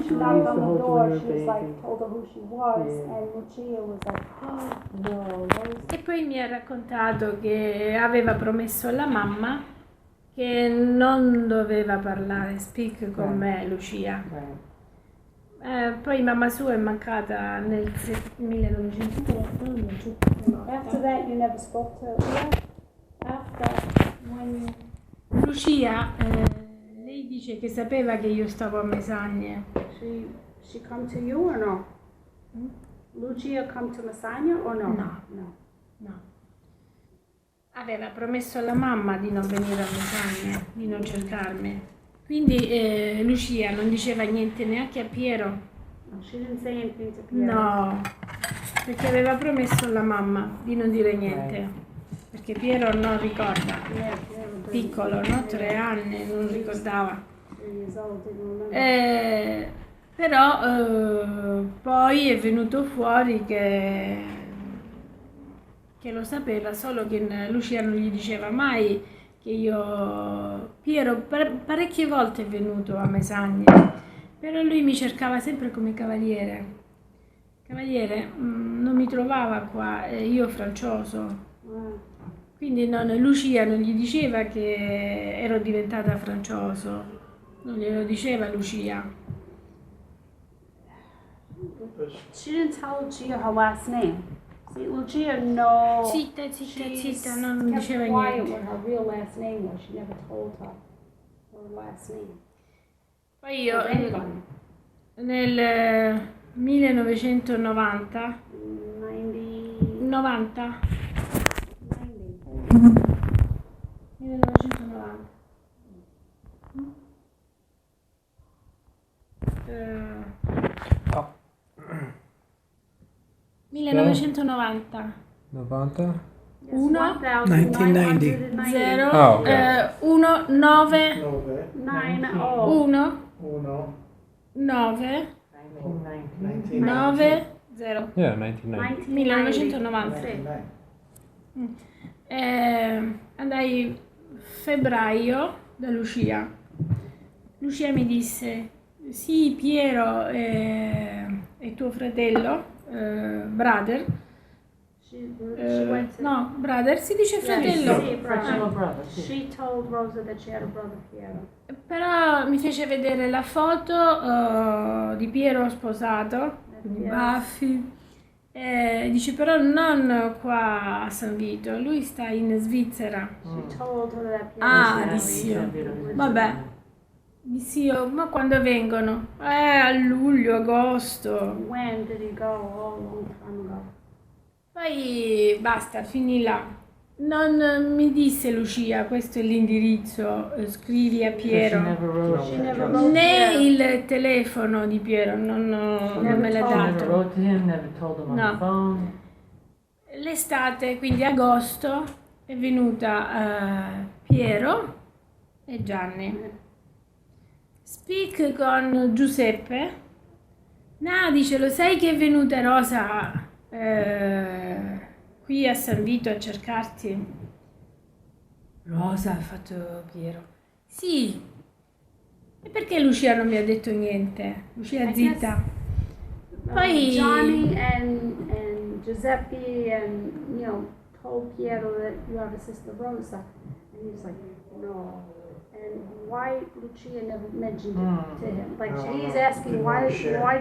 she knocked on the door, she was like, told her who she was, and Lucia was like, oh, no, Rosa. E poi mi ha raccontato che aveva promesso alla mamma che non doveva parlare, speak con me, Lucia. Poi mamma sua è mancata nel 1908. After that, you never spoke to Leah? After, when you... Lucia, lei dice che sapeva che io stavo a Mesagne. She come to you or no? Lucia come to Messagna or no? No. Aveva promesso alla mamma di non venire a Mesagne, di non cercarmi. Quindi Lucia non diceva niente neanche a Piero. No, she didn't say anything to Piero. No, perché aveva promesso alla mamma di non dire niente. Perché Piero non ricorda. Piccolo, no? 3 anni, non ricordava. Però poi è venuto fuori che lo sapeva, solo che Lucia non gli diceva mai che io... Piero parecchie volte è venuto a Mesagne, però lui mi cercava sempre come cavaliere. Cavaliere, non mi trovava qua, io francioso. Quindi Lucia non gli diceva che ero diventata francioso, non glielo diceva Lucia. She didn't tell Lucia her last name. See, Lucia, no. Zitta, non diceva niente. What her real last name was. She never told her last name. Poi io nel 1990 1990 1990 90? 1 1990. 0 Ah, ok. 1 9 9 1 9 9 0 Yeah, 1990. 1990. Andai febbraio da Lucia. Lucia mi disse: sì, Piero è tuo fratello, brother. No, brother si dice fratello. She told Rosa that she had a brother Piero. Però mi fece vedere la foto di Piero sposato, quindi baffi. Dice però non qua a San Vito, lui sta in Svizzera. She told her that Piero Dissi io. Vabbè, dissi io, ma quando vengono? A luglio, agosto. When did he go? Oh, long time ago. Poi basta, finì là. Non mi disse Lucia, questo è l'indirizzo, scrivi a Piero. She never wrote Né Piero. il telefono di Piero, non me l'ha dato. No. L'estate, quindi agosto, è venuta Piero e Gianni. Speak con Giuseppe. No, dice, lo sai che è venuta Rosa qui a San Vito a cercarti? Rosa, ha fatto Piero. Sì. E perché Lucia non mi ha detto niente? Lucia zitta. Poi Johnny and Giuseppe and told Piero that you have a sister Rosa, and he was like, no. And why Lucia never mentioned it to him? Like he's asking why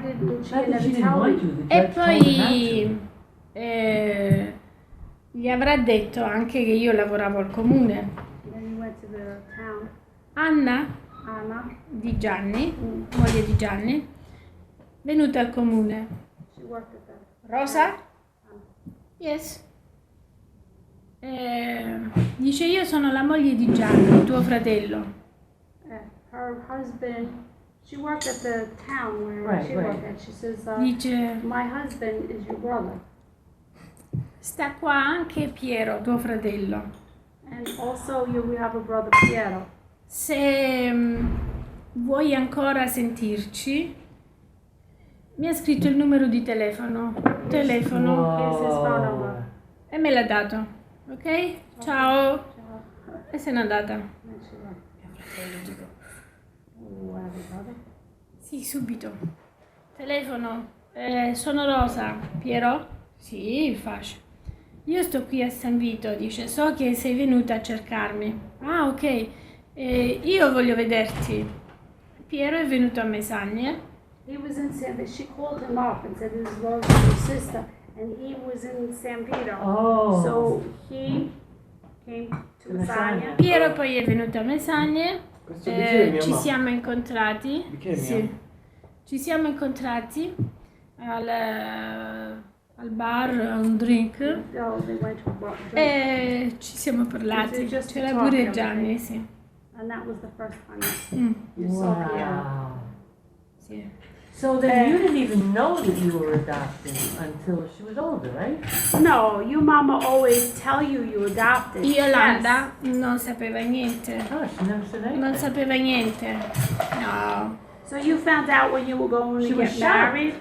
did Lucia never tell me? E poi gli avrà detto anche che io lavoravo al comune. Then he went to the town. Anna Anna. di Gianni, moglie di Gianni, venuta al comune. She worked at the Rosa? Yes. Dice io sono la moglie di Gianni, tuo fratello. Her husband. She worked at the town where she worked at. She says, Dice my husband is your brother. sta qua anche Piero, tuo fratello. And also we have a brother Piero. Se vuoi ancora sentirci, mi ha scritto il numero di telefono. Here's his phone number. E me l'ha dato. Ok? Ciao. E se n'è andata. Sì, subito. Telefono. Sono Rosa. Piero? Sì, faccio. Io sto qui a San Vito, dice. So che sei venuta a cercarmi. Ah, ok. Io voglio vederti. Piero è venuto a Mesagne. He was in San Vito. She called him up and said, this is Rosa's your sister. And he was in San Vito. Oh. So he came to Lasagna. Piero poi è venuto a Mesagne. Questo bicchiere mia Ci mamma. siamo incontrati. Bicchiere Sì. mio. Ci siamo incontrati al bar, a un drink. Oh, they went to a bar. E ci siamo parlati. Is it just to C'era talk pure every Gianni, day? sì. And that was the first time Mm, you saw Piero. Wow. sì. So then you didn't even know that you were adopted until she was older, right? No, your mama always tell you adopted. Yolanda non sapeva niente. Oh, she never said anything. Non sapeva niente. No. Yes. So you found out when you were going She to was get shocked. married?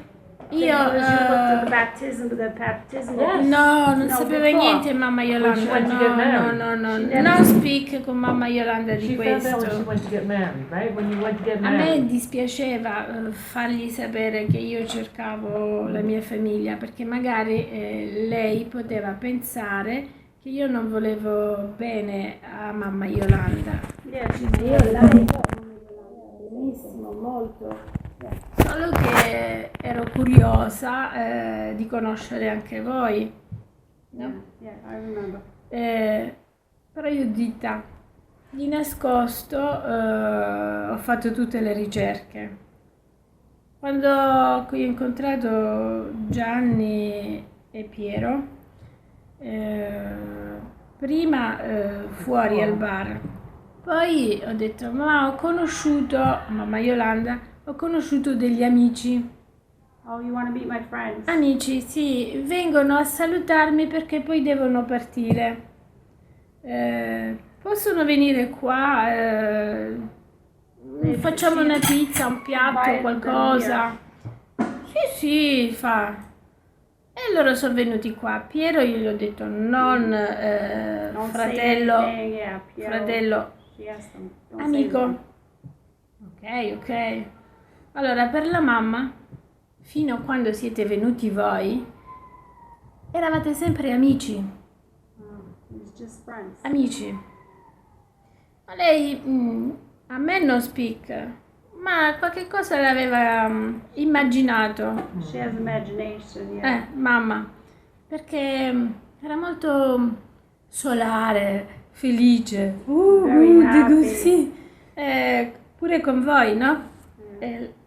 Io Because you looked at the baptism. Yes. no, non No, sapeva before. niente mamma Yolanda. When she went to get married. No. She never- Non speak con mamma Yolanda di She found out when she questo. went to get married, right? When you went to get A me married. dispiaceva fargli sapere che io cercavo la mia famiglia perché magari lei poteva pensare che io non volevo bene a mamma Yolanda. Yeah, she's Io lei benissimo, molto. Solo che ero curiosa di conoscere anche voi, no? Yeah, I remember. Però io zitta, di nascosto ho fatto tutte le ricerche. Quando ho incontrato Gianni e Piero, prima fuori al bar, poi ho detto, ma ho conosciuto, mamma Yolanda, ho conosciuto degli amici. Oh, you want to meet my friends? Amici, sì, vengono a salutarmi perché poi devono partire. Possono venire qua, facciamo una pizza, un piatto, qualcosa. Sì, fa. E loro sono venuti qua. Piero io gli ho detto non Don't say fratello, anything. Yeah, Piero. fratello, She asked them. Don't say amico. anything. Ok. Allora, per la mamma, fino a quando siete venuti voi, eravate sempre amici. It was just friends. Amici. Ma lei a me non speak, ma qualche cosa l'aveva immaginato. She has imagination. Yeah. Mamma, perché era molto solare, felice. Very happy. Sì. Pure con voi, no?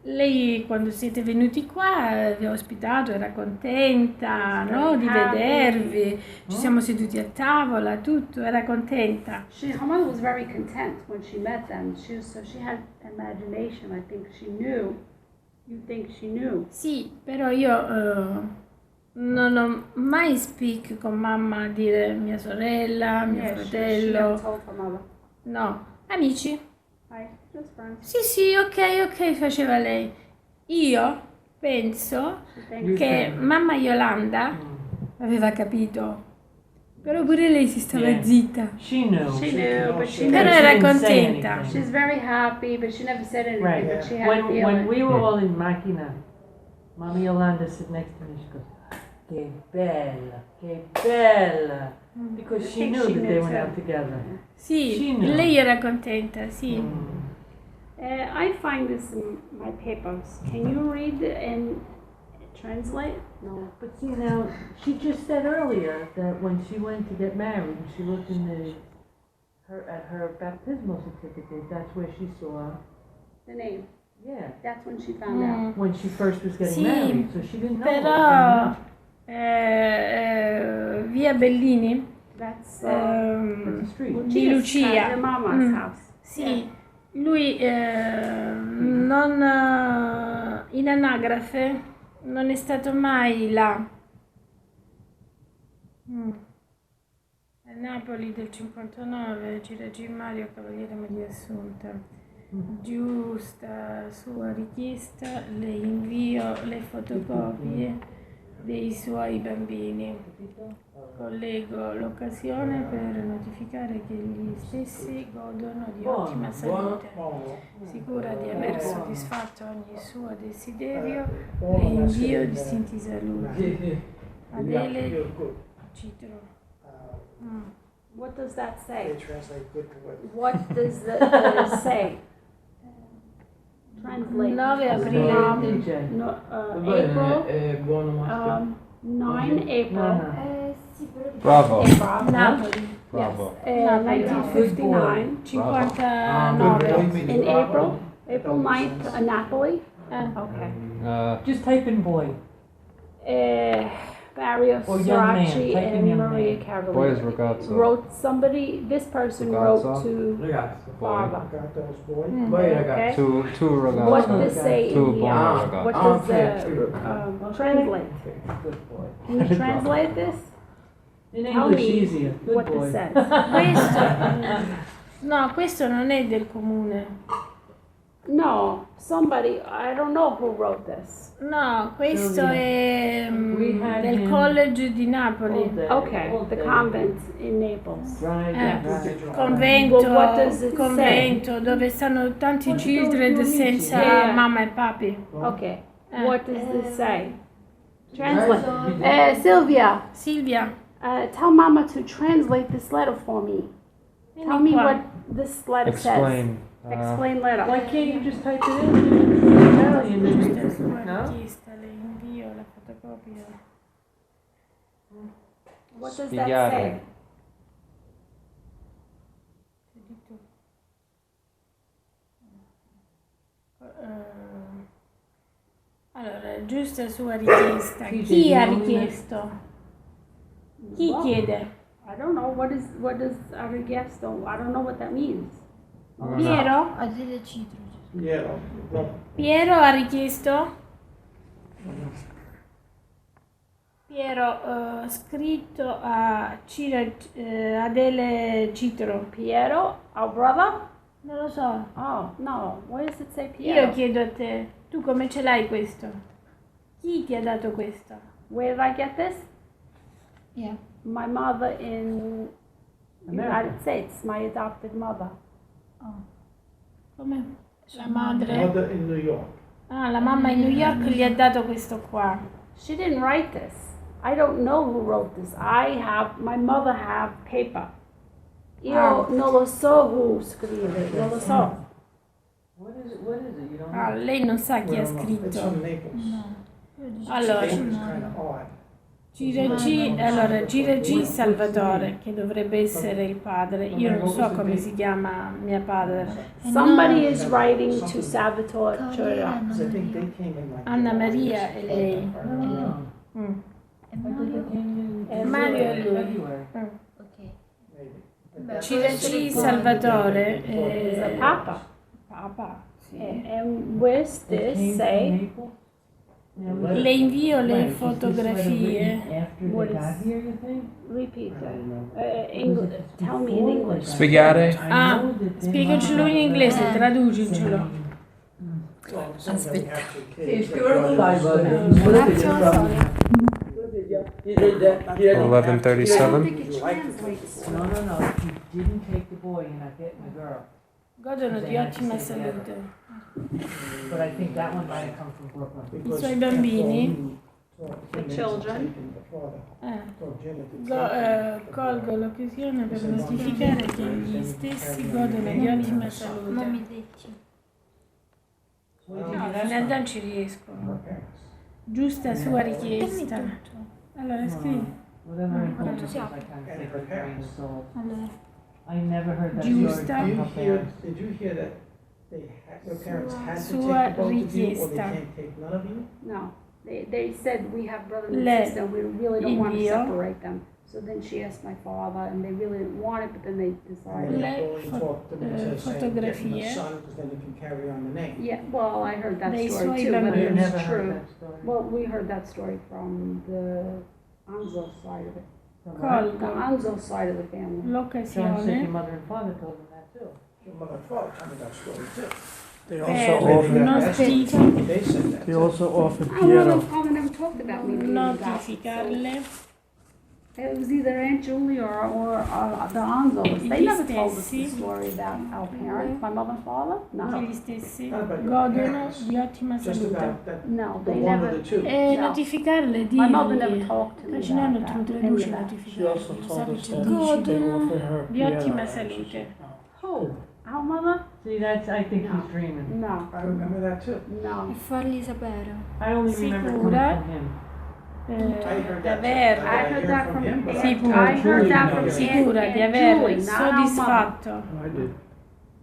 Lei quando siete venuti qua vi ha ospitato, era contenta, no? Di vedervi, ci siamo seduti a tavola, tutto, era contenta. Her mother was very content when she met them. So she had imagination. I think she knew. You think she knew? Sì, però io non ho mai speak con mamma a dire mia sorella, mio Yeah, she fratello. never told her mother. No, amici. Hi, just friends. Sì, ok, faceva lei. Io penso She thinks che mamma Yolanda aveva capito, però pure lei si stava Yeah. zitta. She knew. She knew, but she Però never. era didn't say contenta. anything. She's very happy, but she never said anything. Right. But she had a When feeling. we were all in Macchina, Mama Yolanda sit next to me. She goes, "Che bella, che bella," because I she think knew she that knew they went too. out together. Sì, She knew. lei era contenta, sì. I find this in my papers. Can you read and translate? No. But see now, she just said earlier that when she went to get married, she looked in at her baptismal certificate. That's where she saw. The name. Yeah. That's when she found out. When she first was getting Sì, married, so she didn't know. Però via Bellini That's That's the street. di Lucia. Your mama's house. Sì, lui non in anagrafe non è stato mai là. A Napoli del 59, Gira Mario Cavaliere Maria Assunta. Giusta sua richiesta, le invio le fotocopie dei suoi bambini. Collego l'occasione per notificare che gli stessi godono di ottima salute. Sicura di aver soddisfatto ogni suo desiderio, le invio distinti saluti. Adele Citro. What does that say? They translate good to what? What does the say? Translate. 9 aprile. No, April, Buono maschio. 9 April. Bravo. Napoli. Bravo. 1959. 59. In April, April 9th, Napoli. Okay. Just type in boy. Mario Or young man, Srirachi type in and young Maria man. Cavalier Boys ragazzo. wrote somebody. This person wrote Ragazzo. to Ragazzo. Father. Got those boy. Poi ragazzi. Okay. Two What ragazzo. does it say Two in the buoni what ragazzi. does the translate? Good boy. Can you translate this? In Tell English, me easier. Good what boy. this says. Questo non è del comune. No, somebody, I don't know who wrote this. No, questo Silvia. è We had del him college di Napoli. all day, Okay, all the day. convent in Naples. Right, right. Convento, Well, what does it convento dove stanno tanti children senza Yeah. mamma e papi. Okay, Eh. what does this say? Translate. Sylvia, Silvia, tell Mama to translate this letter for me. Tell me qua. what this letter Explain. says. Explain letter. Why can't you just type it in Italian? Giusta sua No? richiesta, le invio la fotocopia. What does that Spiegare. say? Allora, giusta sua richiesta. Chi ha richiesto? Chi Well, chiede? I don't know. What does Arigesto? I don't know what that means. Piero? Yeah. Well, Piero ha richiesto? Piero, scritto a Adele Citro. Piero, our brother? Non lo so. Oh no. Where does it say Io Piero? chiedo a te, tu come ce l'hai questo? Chi ti ha dato questo? Where did I get this? Yeah. My mother in America. United States. My adopted mother. Come? La madre? mother in New York. Ah, la mamma in New York gli ha dato questo qua. She didn't write this. I don't know who wrote this. My mother have paper. Io non lo so who scrive, non lo so. What is it? You don't Ah, know? lei non sa chi ha It's scritto. from Naples. Allora, Naples is kind of odd. Gira Salvatore, che dovrebbe essere il padre. Io non so come si chiama mia padre. Somebody is writing to Salvatore Cioè. 'Cause I think they came in like. Anna Maria è lei. Mm. E Mario è lui. February. Maybe. Gira Salvatore Is a è papa. Papa, sì. And where's It this came from say? Naples? Yeah, Le invio le Right, is this letter fotografie. written after What they is- got here, you think? Repeat I that. don't know. English. Tell me in English. Spiegare. Ah, spiegacelo in inglese, traducicelo. Well, some of them have two kids. Sì, scriverlo live. Eleven I don't 37. think it translates. No, if you didn't take the boy, you're not getting the girl. Godono di ottima salute. But I think that one might have come from Brooklyn. Because suoi bambini. The children. Colgo l'occasione per notificare che gli stessi godono di ottima salute. No, fino a Dan ci riesco. Giusta sua richiesta. Allora scrivi. Whatever it Quanto was, siamo? I kind of think the brain is old. Allora, I never heard that Giusta. story from her parents. Did you hear that their parents had to Sua take the both of you, or they richiesta. can't take none of you? No, they said we have brother and Le sister. We really don't want to invio. separate them. So then she asked my father, and they really didn't want it, but then they And decided. then Le they go and talk to them and say, get them fotografie. a son, because then you can carry on the name. Yeah, well, I heard that Dei story suoi too, but bambini. it I never was heard true. that story. Well, we heard that story from the Anzo side of it. From her. The colgo Anzo side of the family. John said your l'occasione mother and father told him that too. Your mother and father told me that story too. They per also offered, nostri they said that They too. also offered I don't know Piero. if father never talked about me being adopted. notificarle. So it was either Aunt Julie or the Anzos. They Gli never told us the stessi. story about our parents, my mother and father. Che No, gli stessi Not about your godono parents, di ottima just salute. about that, no, the they one never. or the two. E No. notificarle, My mother never dirgli, talked to me Cacinello about tu that. traduci Any of that. She also notificarle, told sai us che that dici? they offered her Di piano ottima lessons. salute. Oh, Our mother? see, that's, I think No. he's dreaming. No, I remember that too. no. E fargli sapere. I only remember coming Sicura? from him. I heard that too. D'aver I I heard heard that from from him, but Sicura, I heard that from sicura Aunt di aver Julie, not our mother. soddisfatto I did.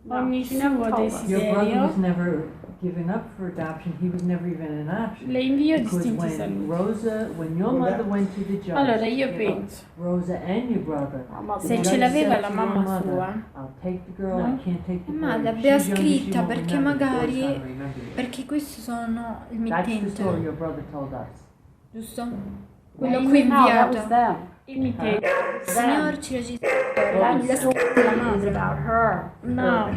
No, ogni she never suo told us. Your brother desiderio, was never given up for adoption, he was never even an option. le invio Because distinti when saluti. Rosa, when your mother went to the judge. Allora io about penso, Rosa and your brother. Our mother the se never- ce judge l'aveva said la to your mamma mother, sua, I'll take the girl, no? I can't take the boy. Ma l'abbia She's young, she scritta won't perché remember, the boy's magari- gonna remember you. Perché questi sono il That's the story mittente, your brother told us. giusto? Quello No, qui that was inviato. them. il mittente, Signor ci registratore, That la story storia della is madre. about her. no,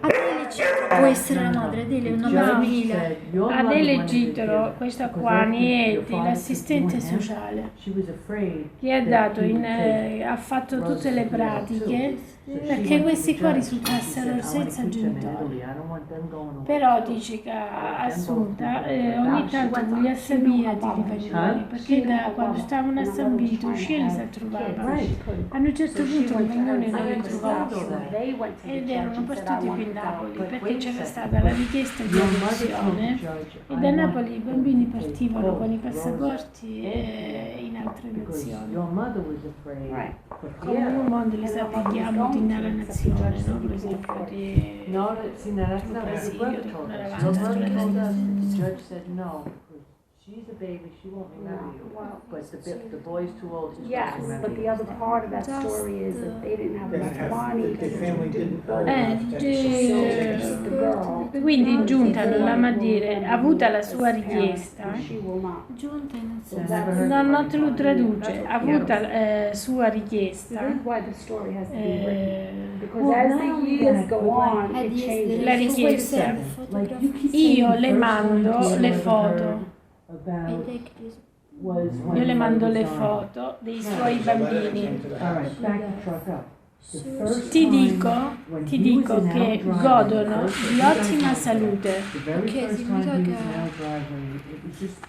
Adele ci può essere la madre, Adele è un The nome judge femminile. said your mother Adele wanted to Gittolo, give- questa because qua, after your Nieti, father took l'assistente you and him, sociale, she was afraid che ha that dato he in, would take ha fatto Rosa tutte le to the other pratiche two. So she perché went to questi the qua judge. She risultassero said, "I wanna senza keep them in genitori. Italy. I don't want them going away." Però dice che Assunta ogni tanto voglio assabire di rivenire perché da quando stavano a San Vito uscire si trovavano. Right. A un certo punto venivano e non li I trovavano understand. They went to the ed judge erano and said, I partiti want per to go. Napoli But perché wait a c'era second. stata la richiesta di Your mother told the adozione judge, e "I da want Napoli i them bambini to take partivano both con i Rosa passaporti and in altre because nazioni. your mother was afraid Right. for Come Piero. un mondo li sappiamo di nella nazione, no? Per esempio di... No, see, now that's not what your brother told us. Your brother told us, the judge said no, because she's a baby, she won't remember you. Well, But the boy's too old, he's yes, supposed to remember but the you. other part of that story is that they didn't have enough money The to family didn't earn Eh, enough to dice- so the girl. Quindi in giunta nulla a dire, avuta la sua richiesta, She will not. Giunta in So Never that's heard non te lo traduce, That's what avuta sua so richiesta, this is why the story has to be written. eh, Because Well, as not the only years that, go but on, È it di changes. La essere richiesta. Like you keep Io saying le the first mando time Piero le ever foto. heard e about lei che dice, was when Io le he mando was le dying. foto dei So suoi the letter bambini. came to the All house. right, back the truck up. The first Ti time dico, when ti he was dico in che our driveway, godono the first- di you guys ottima know salute. that. The very Ok, first significa time he was che- in our driveway, it was just.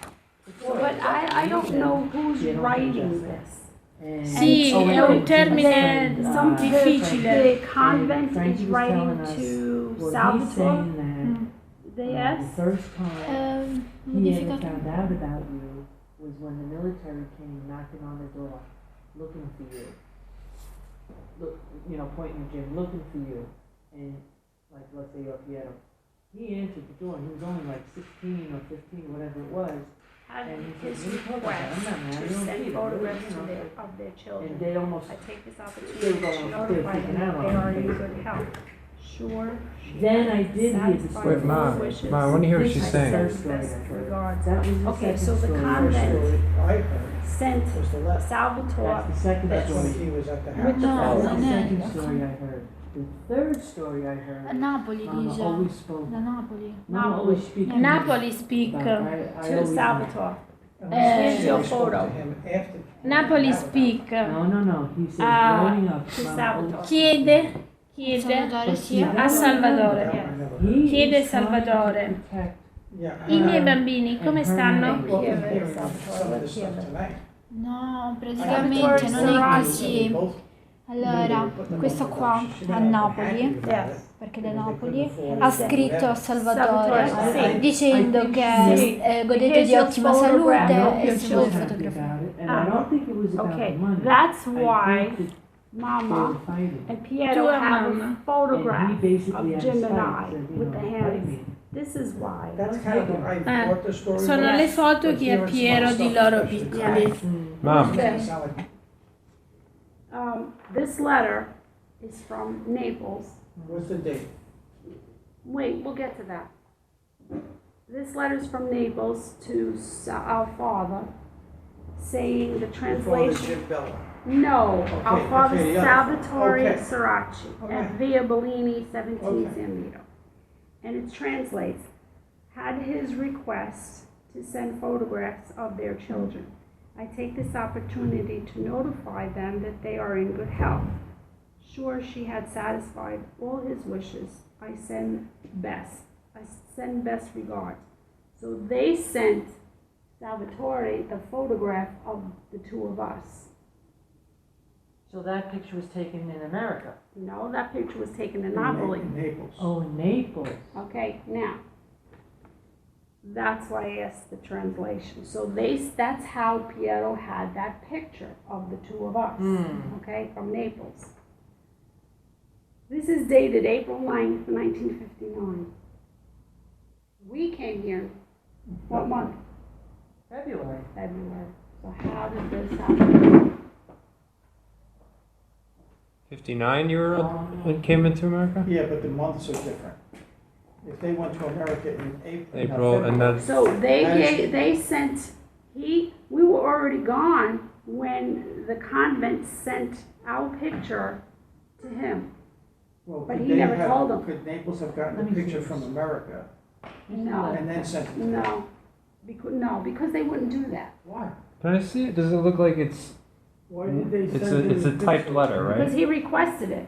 But I don't know who's writing this. And- Sì, oh, è and un his termine friend, Some difficile. the convent Frankie is was writing telling us, to well, he's Salvatore. saying that The the S. first time he ever modificato. found out about you was when the military came knocking on the door, looking for you. Look, you know, pointing at Jim, looking for you, and like let's say you're Piero. He answered the door. He was only like 16 or 15, whatever it was, Had and he his said, "What are you talking about? I'm request not married. to I don't send see it." photographs You know, of their and children. they almost. I take this They opportunity were to going- notify they were them freaking out that they on are me. in good health. Sure. she Then I has did hear the satisfied story. Wait, Ma, her wishes. Ma, I want to hear what This she's is saying. the first story I Best heard. regards. That was the Okay, second so the story. First convent story I heard sent was the letter. Salvatore. That's the second That's when story. he was at the With house. the No, That was non the è- second story I heard. The third story I heard. A Napoli Mama dice. always spoke. Da Napoli. Mama always speak. Napoli speak. But I To always- Salvatore. And Eh, she your spoke to photo. him after- Napoli Now speak. No. He said Ah, growing up. to Mama Salvatore. always- Chiede Salvatore sì. a Salvatore. He Chiede is trying to Salvatore. protect Yeah, I miei I- bambini come stanno? Well, Chiede I'm hearing Salvatore, some of this chiede. stuff tonight. No, Salvatore praticamente non è Soracchi. così. Both- Allora, questo qua a Napoli, perché da Napoli, ha scritto a Salvatore Salvatore, dicendo sì. che Sì. godete di Here's ottima your salute photograph. e You're se so vuole happy fotografare. about it, and I don't think it was about Okay, the money. that's I why think that they Mama were fighting. and Piero Tua have mamma. a photograph And he basically of had Jim and spite, I said, you with know, the fight hands. me. This is why. That's kind of, I Eh, thought the story. Sono was- le foto but che ha hearing Piero small di stuff, loro especially piccoli. tonight, Mom, it doesn't sound like- This letter is from Naples. What's the date? Wait, we'll get to that. This letter is from Naples to our father, saying the Before the translation. Jim Bella. No, our Okay, father okay, the other. Salvatore Okay. Soracchi Okay. at Via Bellini, 17 Okay. San Vito. And it translates, had his request to to send photographs of their children. I take this opportunity to notify them that they are in good health. Sure, she had satisfied all his wishes. I send best regards. So they sent Salvatore the photograph of the two of us. So that picture was taken in America? No, that picture was taken in Napoli. In Naples. Oh, in Naples. Okay, now, that's why I asked the translation. So that's how Piero had that picture of the two of us, okay, from Naples. This is dated April 9th, 1959. We came here, what month? February. February. So how did this happen? 59 came into America? Yeah, but the months are different. If they went to America in April, and that's... So we were already gone when the convent sent our picture to him. Well, But could he they never have- told them. Could Naples have gotten Let the me picture see. from America No, and then sent it to them? no, because they wouldn't do that. Why? Can I see it? Does it look like it's... Why did they It's send a in the typed picture? letter, Because right? he requested it.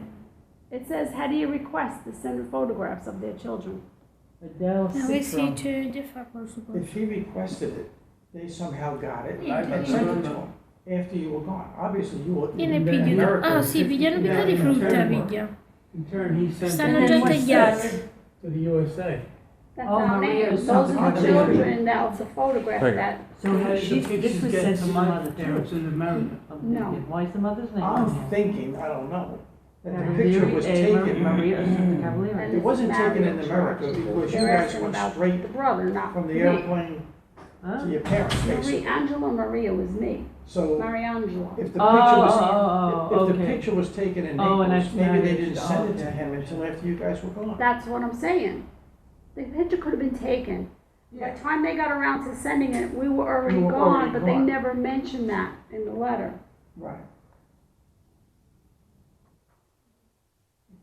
It says, how do you request to send photographs of their children? Adele Avessi Citro. di fa questo If he requested it, they somehow got it Yeah, and sent it to him after you were gone. Obviously, you were Viene in pigliano. America. Ah sì, pigliano picco di frutta, piglia. In turn, he sent Stanno it già to tagliati. the USA. That's Oh, our Maria, name. so Those are the Maria. children of the photograph Right. that, So The this pictures was get sent to to the my mother parents too. in America. No. Why is the mother's name I'm on here? thinking, I don't know, that the picture was Maria taken. Cavalieri. and It wasn't this is taken in Mario America Church. because you They're guys asking went about straight the brother, not from the me. airplane Huh? to your parents, basically. Angela Maria was me. So Mariangela. if the picture was, if the okay. picture was taken in Oh, and Naples, that's maybe they marriage. didn't send it to Okay. him until after you guys were gone. That's what I'm saying. The picture could have been taken. By the time they got around to sending it, we were already We were gone, already but they gone. never mentioned that in the letter. Right.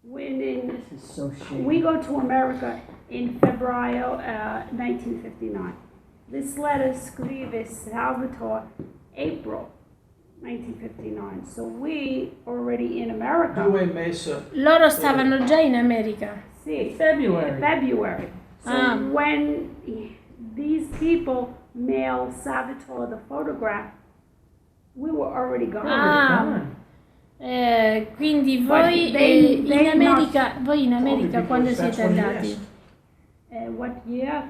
When This is so shady. we go to America in February 1959. This letter scrive Salvatore April 1959. So we already in America. Due Mesa, Loro stavano già in America. See, February. February. So Ah. when these people mail Salvatore the photograph, we were already gone. Ah. Quindi But voi they in America, because quando that's siete what he andati? asked. What year?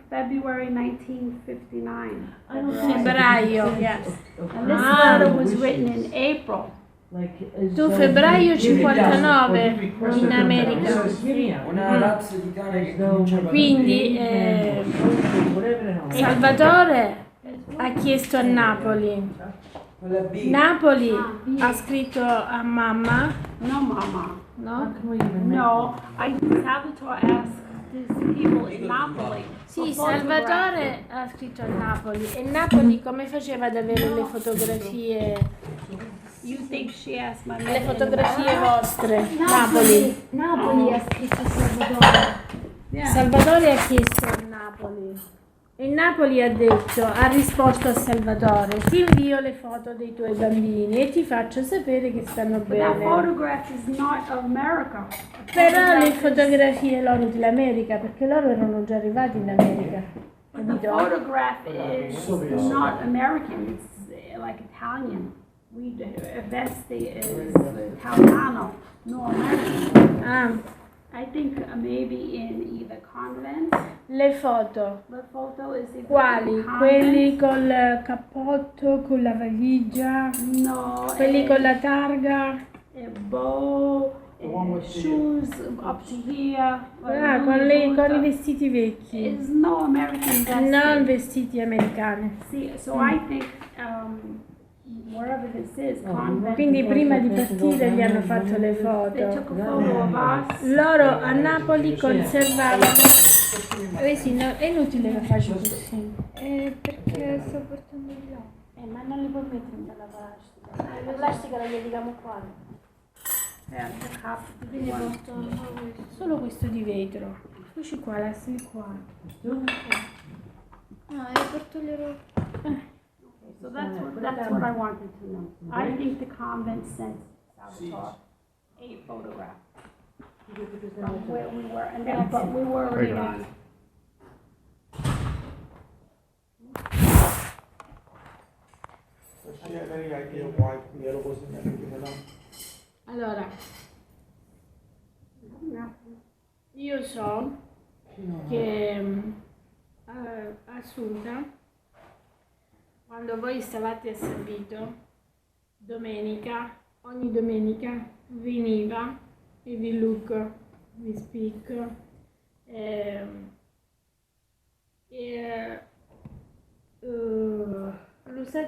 February 1959. I don't Febbraio. Yes. Okay. And this Ah. letter was written in April. Like, is Tu so febbraio he- he- 59 in America. Una razza di cane che There's no- cominciava... Quindi whatever the hell. Salvatore ha chiesto a Napoli. Quella B. Napoli ha scritto a mamma, No, Mama. no? How can we even make No, Salvatore asked these people in Napoli. Sì, for photographs. Salvatore ha scritto a Napoli. E Napoli come faceva ad avere le fotografie, You think she asked my le mother? fotografie vostre? Napoli. Napoli ha scritto Salvatore. Yeah. Salvatore ha chiesto a Napoli. E Napoli ha risposto a Salvatore, ti invio le foto dei tuoi bambini e ti faccio sapere che stanno But that bene. photograph is not of America. Però le fotografie loro dell'America, perché loro erano già arrivati in America. But the Capito? photograph is not American, it's like Italian. Vesti is Italiano, no American. Ah, I think maybe in either convent, le foto. the photo is either Quali? in convent. Quelli col cappotto, con la valigia, No, quelli con la targa. a bow, The one with the- shoes up to here. Ah, con i vestiti vecchi. It's no American vest. Non vestiti americani. See, so I think wherever this is, convent. Quindi prima di partire gli hanno fatto le They foto. took a photo of us. Loro a Napoli conservavano. Sì, no, è inutile che faccia così. Perché sto portando il lato. Ma non li puoi mettere nella plastica. La plastica la dedichiamo qua. Yeah, the cup. Quindi porto Ah, oh, oh, oh. solo questo di vetro. Questi qua, lasciali qua. Do? Yeah, the cup. Questi qua, lasciali qua. Do? per togliere... So that's what I wanted to know. I think the convent sent Salvatore a photograph from where we were, and then, but we were already on. Does she have any idea why Piero wasn't ever given up? Allora, io so che Assunta, quando voi stavate a San Vito, ogni domenica veniva e vi look, vi speak,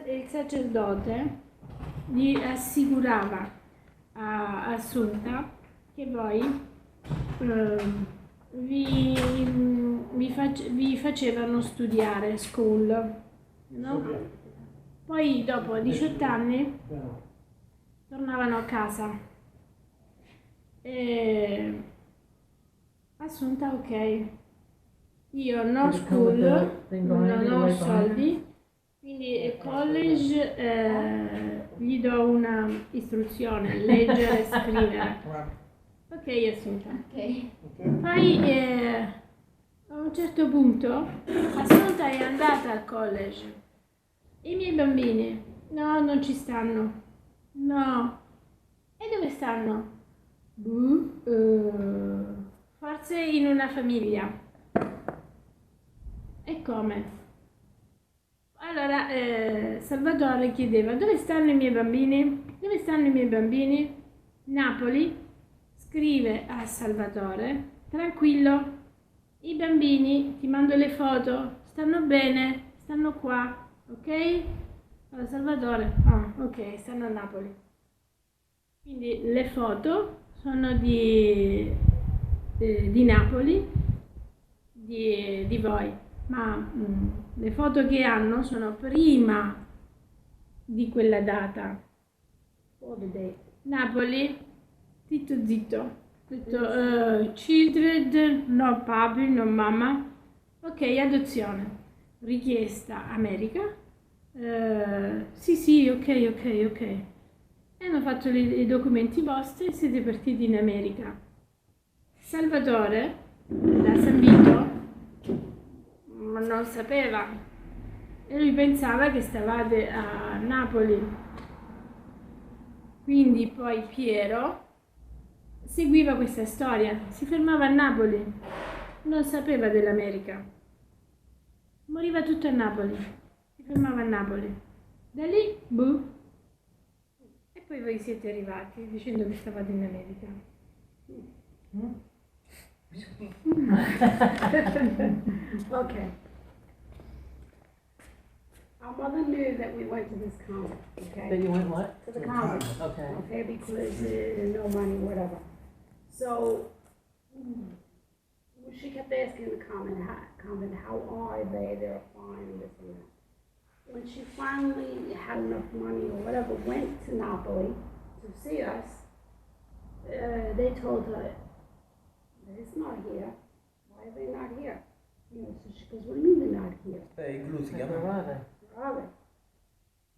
il sacerdote gli assicurava a Assunta che voi vi facevano studiare school, no? Poi dopo 18 anni tornavano a casa e Assunta ok, io no school, non ho soldi, quindi il college gli do una istruzione, leggere e scrivere. Ok Assunta. Poi a un certo punto Assunta è andata al college. I miei bambini? No, non ci stanno. No. E dove stanno? Forse in una famiglia. E come? Allora Salvatore chiedeva: dove stanno i miei bambini? Dove stanno i miei bambini? Napoli. Scrive a Salvatore: tranquillo, i bambini, ti mando le foto, stanno bene, stanno qua, ok? Allora Salvatore, ok, stanno a Napoli. Quindi le foto sono di Napoli, di voi, ma le foto che hanno sono prima di quella data. Napoli, zitto, detto, children, no papi, no mamma, ok, adozione, richiesta America, sì, ok, e hanno fatto i documenti vostri e siete partiti in America. Salvatore, da San Vito, non sapeva e lui pensava che stavate a Napoli, quindi poi Piero seguiva questa storia, si fermava a Napoli, non sapeva dell'America, moriva tutto a Napoli, si fermava a Napoli, da lì, e poi voi siete arrivati dicendo che stavate in America. Okay. Our mother knew that we went to this convent, okay? That you went what? To the convent. Okay. Okay, because no money, whatever. So she kept asking the convent, how are they? They're fine, this and that. When she finally had enough money or whatever, went to Napoli to see us, they told her, it's not here. Why are they not here? You know, so she goes, what do you mean they're not here? They glue together. Where are they? Where are they?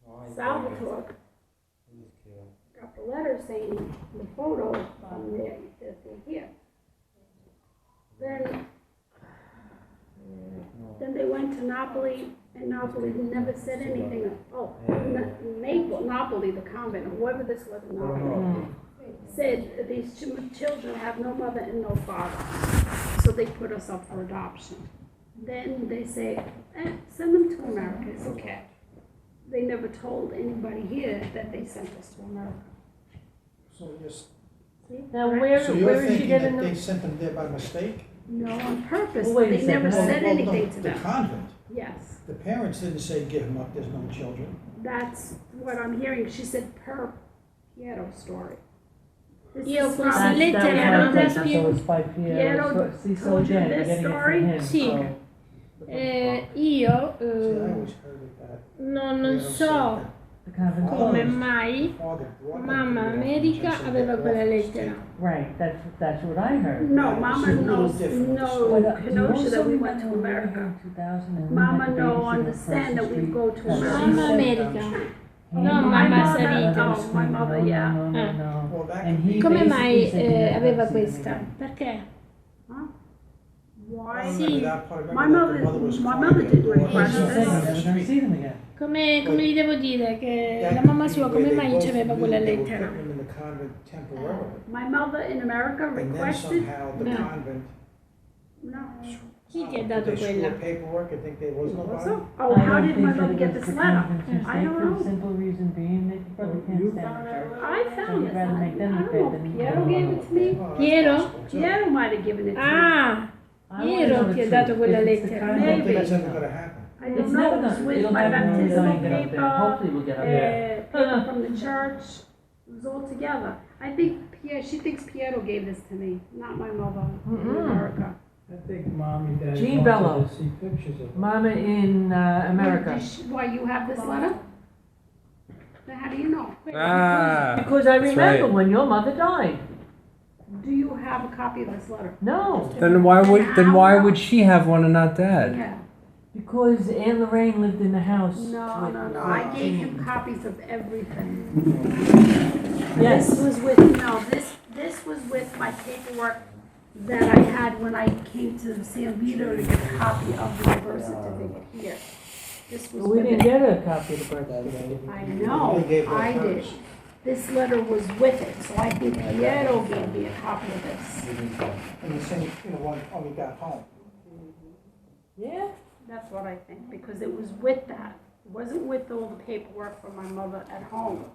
No, I Salvatore think it's- got the letter saying the photo from there that they're here. Then they went to Napoli, and Napoli never said anything. Oh, Napoli, the convent, or whoever this was in Napoli, said these children have no mother and no father, so they put us up for adoption. Then they say, send them to America, it's okay. They never told anybody here that they sent us to America. So just, Now, where so you're is she thinking getting that they them? sent them there by mistake? No, on purpose, Well, but wait a they never second. said Well, no, anything to The them. convent, Yes, the parents didn't say give them up, there's no children. that's what I'm hearing. She said per Piero story. This Io is questa from lettera Piero non that la Piero- it's by Piero Piero. So, see, so told you again, you're this getting story? it from him. Sì. So. Io See, I always heard it that. non Piero so said The convent come closed. mai Father brought them mamma to the America Convention aveva Center. quella lettera. Right, that's what I heard. No, Mama It's a little knows, different. no, But, do you Kenosha also that we went to remember when we were America. here in 2000 and we Mama had to no babysit on understand that Person we Street? go to Because she Mamma said, America. "Hey, No, my Mamma mother Sarita. was Oh, my screaming, mother, no, yeah. no, no, no, Well, that And could he be- Come mai basically said, "You're not aveva gonna see them questa? again." Perché? Huh? I Why? don't Sì. remember that part. I My remember that mother- the was my crying mother at the did door. request She said this. you're never gonna see them again. Come gli devo dire che That la could mamma be sua where come they mai both aveva knew quella they were lettera? putting them in the convent temporarily. My mother in America And then requested, somehow the No. convent. no. Chi ti ha Did dato they screw quella? up paperwork and think there was nobody? Also, oh, I how don't did think my that mother it get was this the letter? convent's I mistake don't for the know. simple reason being that your brother can't stand the church. I So found you'd this. rather make them I look don't know bad if than you Piero do. gave it to me. Oh, that's Piero? possible, too. Piero might have given it to me. Ah, I wanna Piero know the ti ha truth. dato quella If it's the lettera. kind of I don't think Maybe. that's ever gonna happen. I It's don't never know, it was gonna, with it'll my never baptismal get up there. paper, Hopefully we'll get up there. paper from the church, it was all together. I think she thinks Piero gave this to me, not my mother in Mm-mm. America. I think mom and dad Gene wanted Bello. to see pictures of it. Mama in America. Why, you have this letter? Then how do you know? Ah, Because I that's remember right. when your mother died. Do you have a copy of this letter? No, Then why would she have one and not Dad? Yeah. because Aunt Lorraine lived in the house. No, with- no, no, I gave him copies of everything. Yes. This was with, no, this was with my paperwork that I had when I came to San Vito to get a copy of the birth certificate here. This was We with didn't it. get a copy of the birth certificate. I know, They gave her I did. copies. This letter was with it, so I think Piero gave me a copy of this. And the same, when we got home. Yeah? That's what I think, because it was with that. It wasn't with all the paperwork from my mother at home.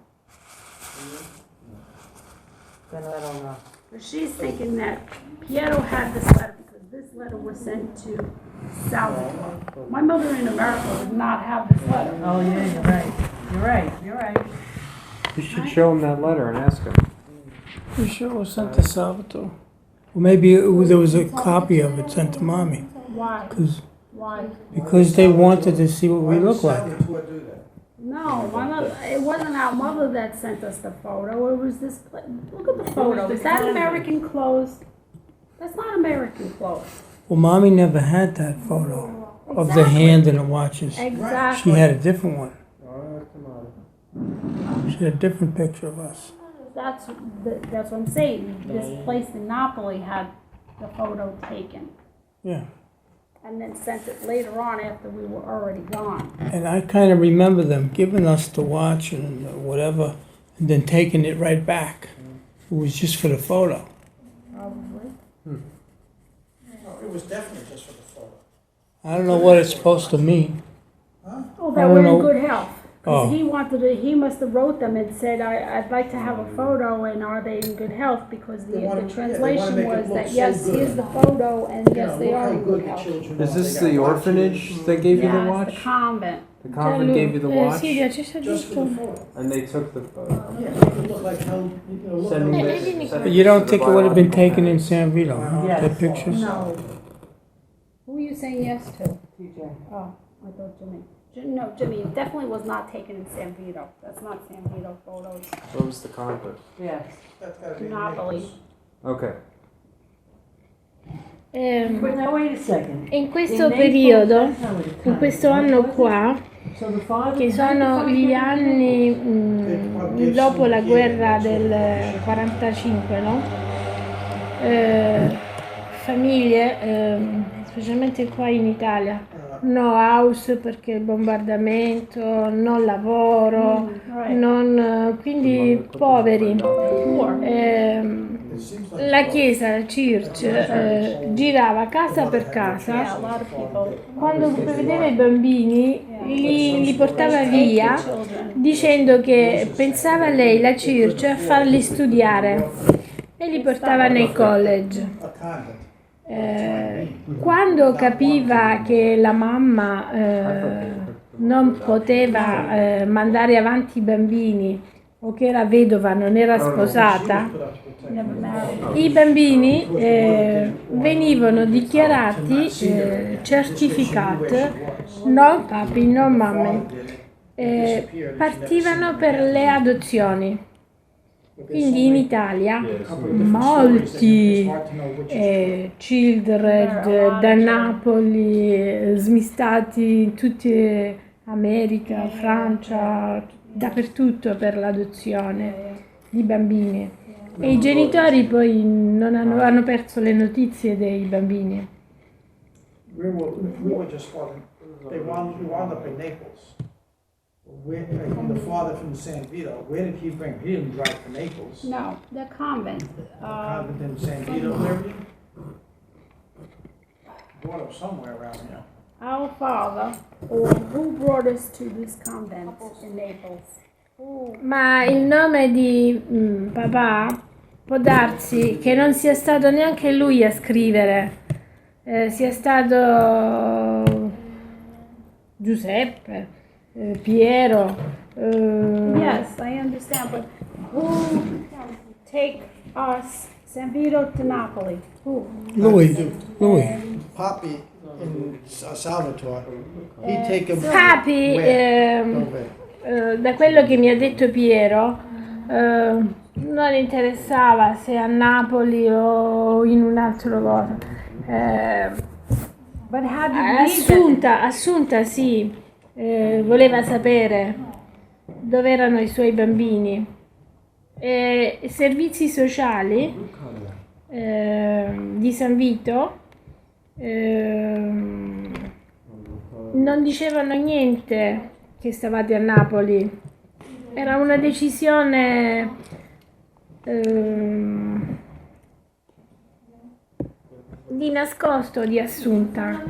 Then I don't know. But she's thinking that Piero had this letter because this letter was sent to Salvador. My mother in America did not have this letter. Oh, yeah, you're right. You're right, you're right. You should show him that letter and ask him. You sure it was sent to Salvatore? Well, maybe there was a copy of it sent to mommy, Why? Why? because they wanted to see what we Why would look like. Salvatore do that? No, my mother, it wasn't our mother that sent us the photo. It was this, look at the photo. Is that American clothes? That's not American clothes. Well, mommy never had that photo of the Exactly. hand and the watches. She Exactly. had a different one. Oh, come on. She had a different picture of us. That's what I'm saying. This place in Napoli had the photo taken Yeah. and then sent it later on after we were already gone. And I kind of remember them giving us the watch and whatever, and then taking it right back. It was just for the photo. Probably. No, it was definitely just for the photo. I don't know what it's supposed to mean. Oh, I that don't we're in know. good health. Oh. Because he must have wrote them and said, I'd like to have a photo and are they in good health? Because They the wanna- yeah, they translation wanna make it was look that, so yes, good. here's the photo and yes, they Look are how in good good the health. children Is are. this They the got orphanage watches. that gave you the Yes, the watch? convent. The convent gave you the watch? Silvia, ci sta Just for the detto. photo. And they took the photo. Yeah, make it look like how, look Send me how this. good. Send But me you this don't to think the it would have been biological taken in parents. San Vito, huh? Yes. The pictures? No. Who are you saying yes to? TJ. Oh, I thought Jimmy. No, Jimmy, it definitely was not taken in San Vito. That's not San Vito photos. What was the convent? Yes. That's gotta be Napoli. Naples. Okay. But now wait a second. In questo In Naples, periodo, that's how it in kind questo of anno was. qua, So the father- che sono gli anni dopo la guerra del 45, no? Famiglie, specialmente qua in Italia, no house perché il bombardamento, non lavoro, quindi poveri. La chiesa, la church, girava casa per casa, quando vedeva i bambini li portava via dicendo che pensava lei, la church, a farli studiare e li portava nei college. A convent. Quando capiva che la mamma non poteva mandare avanti i bambini o che era vedova, non era sposata, i bambini venivano dichiarati certificati non papi, non mamme. partivano per le adozioni. Quindi in Italia molti children da Napoli, smistati in tutta America, Francia, dappertutto per l'adozione di bambini. E i genitori poi non hanno perso le notizie dei bambini. We were just talking, we wound up in Naples. And the father from San Vito, where did he bring? He didn't drive to Naples. No, the convent. Convent in San Vito area? Brought him somewhere around here. Our father, or who brought us to this convent in Naples? Ma il nome di papà può darsi che non sia stato neanche lui a scrivere, sia stato Giuseppe, Piero. Yes, I understand, but who take us San Vito to Napoli? Who? Lui. Poppy in Salvatore, he'd take him. Papi, Dove? da quello che mi ha detto Piero, non interessava se a Napoli o in un altro luogo. But how did we get Assunta sì, voleva sapere dove erano i suoi bambini. I servizi sociali di San Vito non dicevano niente che stavate a Napoli. Era una decisione di nascosto di Assunta.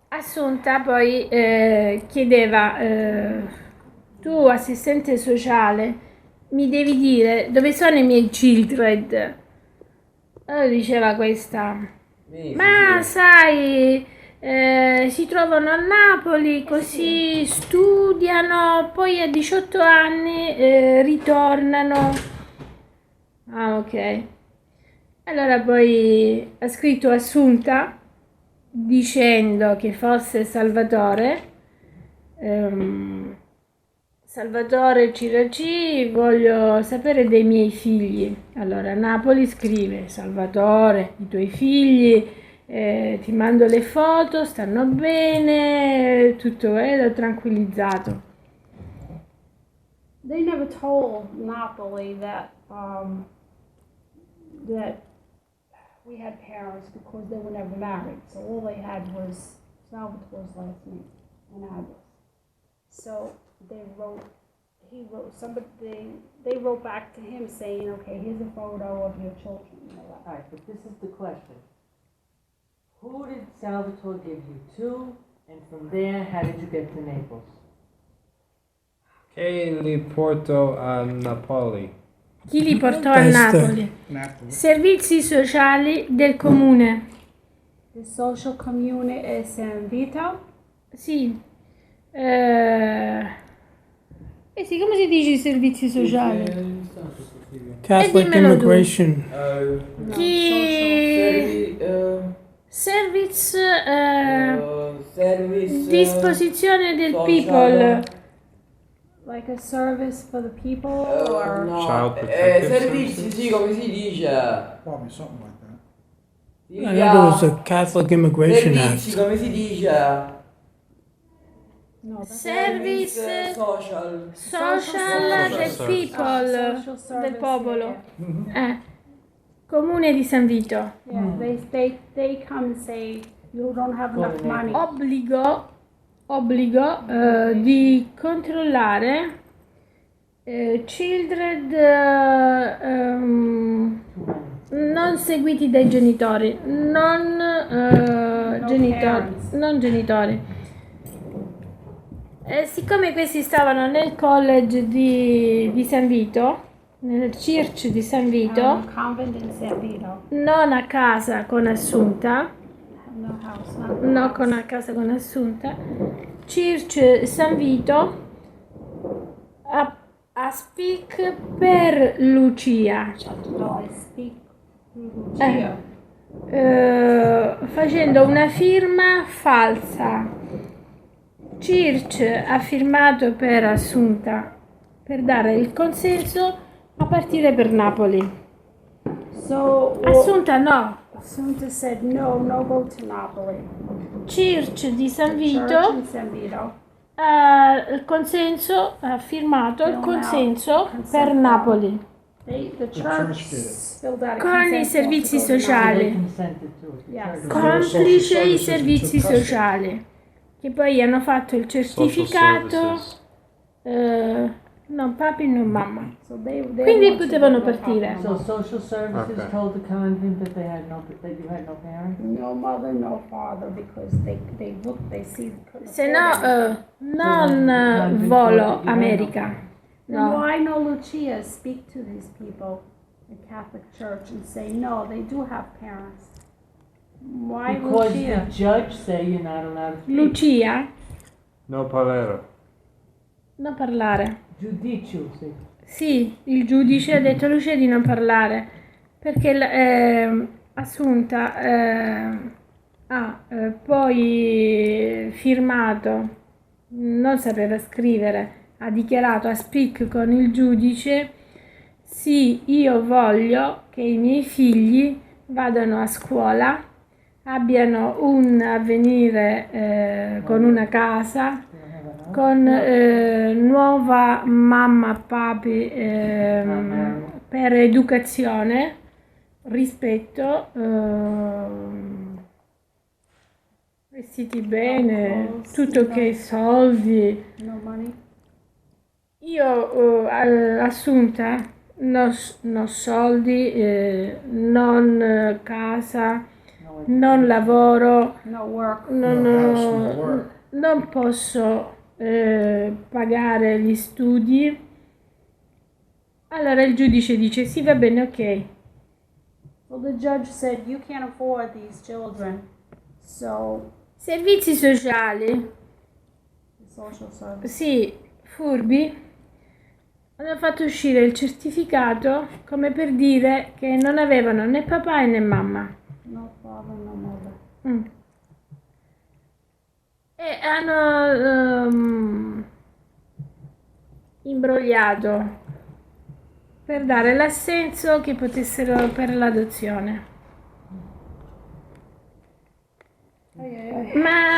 Assunta poi chiedeva, tu assistente sociale, mi devi dire dove sono i miei children? Allora diceva questa, ma sai, si trovano a Napoli, così studiano, poi a 18 anni ritornano. Ah, ok. Allora poi ha scritto Assunta dicendo che fosse Salvatore. Salvatore Ciraci, voglio sapere dei miei figli. Allora Napoli scrive, Salvatore, i tuoi figli, ti mando le foto, stanno bene, tutto l'ho tranquillizzato. They never told Napoli that that we had parents because they were never married. So all they had was Salvatore's last name and address. So they wrote back to him saying, okay, here's a photo of your children. Alright, but this is the question. Who did Salvatore give you to, and from there, how did you get to Naples? Che li porto a Napoli? Chi li portò a Napoli? Servizi sociali del comune. The social commune è San Vito. Sì. Sì, come si dice i servizi sociali? Catholic dimmelo tu. immigration. Service disposizione del people. Like a service for the people or Child protective servizi, sì, come si dice? Probably something like that. I know there was a Catholic Immigration Servizi, Act. come si dice? no, that's Service Social. social del Social people, social service, del popolo. yeah. Comune di San Vito. Yeah, they come and say you don't have enough money. Obbligo di controllare children non seguiti dai genitori, non genitori. Siccome questi stavano nel college di San Vito, nel church di San Vito, Convent in San Vito. non a casa con Assunta, No house. no con a casa con Assunta, Church San Vito a speak per Lucia, No, I speak through Lucia. facendo una firma falsa. Church ha firmato per Assunta per dare il consenso a partire per Napoli. So Assunta no. Assunta said, no, go to Napoli. Church di San Church Vito in San Vito. ha firmato il Fill consenso out per consent Napoli The church church did it. filled out a con i consent servizi form to go to sociali. They consented to it. the Yes. church. complice Social i services servizi took custody. sociali, che poi hanno fatto il Social certificato, services. non papi, non mamma. So they Quindi want to potevano go to partire. Papa, So no social services Okay. told the convent that you had no parents? no mother, no father, because they look, they see. couldn't Se afford no, anything. non volo America. Then No. why no Lucia speak to these people, the Catholic Church, and say, no, they do have parents? Why Because Lucia? the judge say you're not allowed to speak. Lucia, No parlare. non parlare. Giudicio, sì. Sì, il giudice ha detto a Lucia di non parlare perché Assunta ha poi firmato, non sapeva scrivere, ha dichiarato a speak con il giudice: sì, io voglio che i miei figli vadano a scuola, abbiano un avvenire con una casa, con nuova mamma, papi, per educazione, rispetto, vestiti bene, tutto ok, soldi. No money? Io Assunta non soldi, non casa, non lavoro, No work. non, No house, no work. non posso pagare gli studi. Allora il giudice dice sì, va bene, ok. So the judge said, you can't afford these children. So Servizi sociali, the social service. sì, furbi, hanno fatto uscire il certificato come per dire che non avevano né papà né mamma. No father, no mother. Mm. E hanno imbrogliato per dare l'assenso che potessero per l'adozione. Ma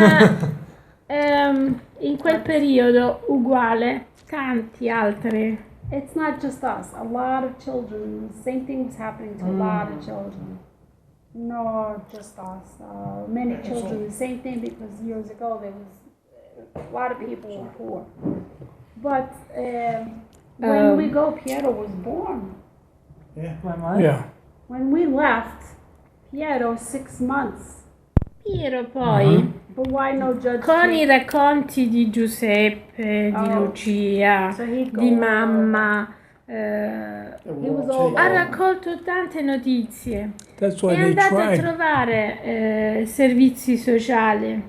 in quel periodo uguale tanti altri. It's not just us. A lot of children, the same thing was happening to a lot of children. No, just us. Many children, the same thing, because years ago there was a lot of people were poor. But when we go, Piero was born. Yeah. When what? Yeah. When we left, Piero 6 months. Piero poi, But why no judge? con i came? racconti di Giuseppe, di Oh. Lucia, So he'd go di over. mamma, It was will all- take ha over. raccolto tante notizie. That's È why they andata a tried. trovare servizi sociali,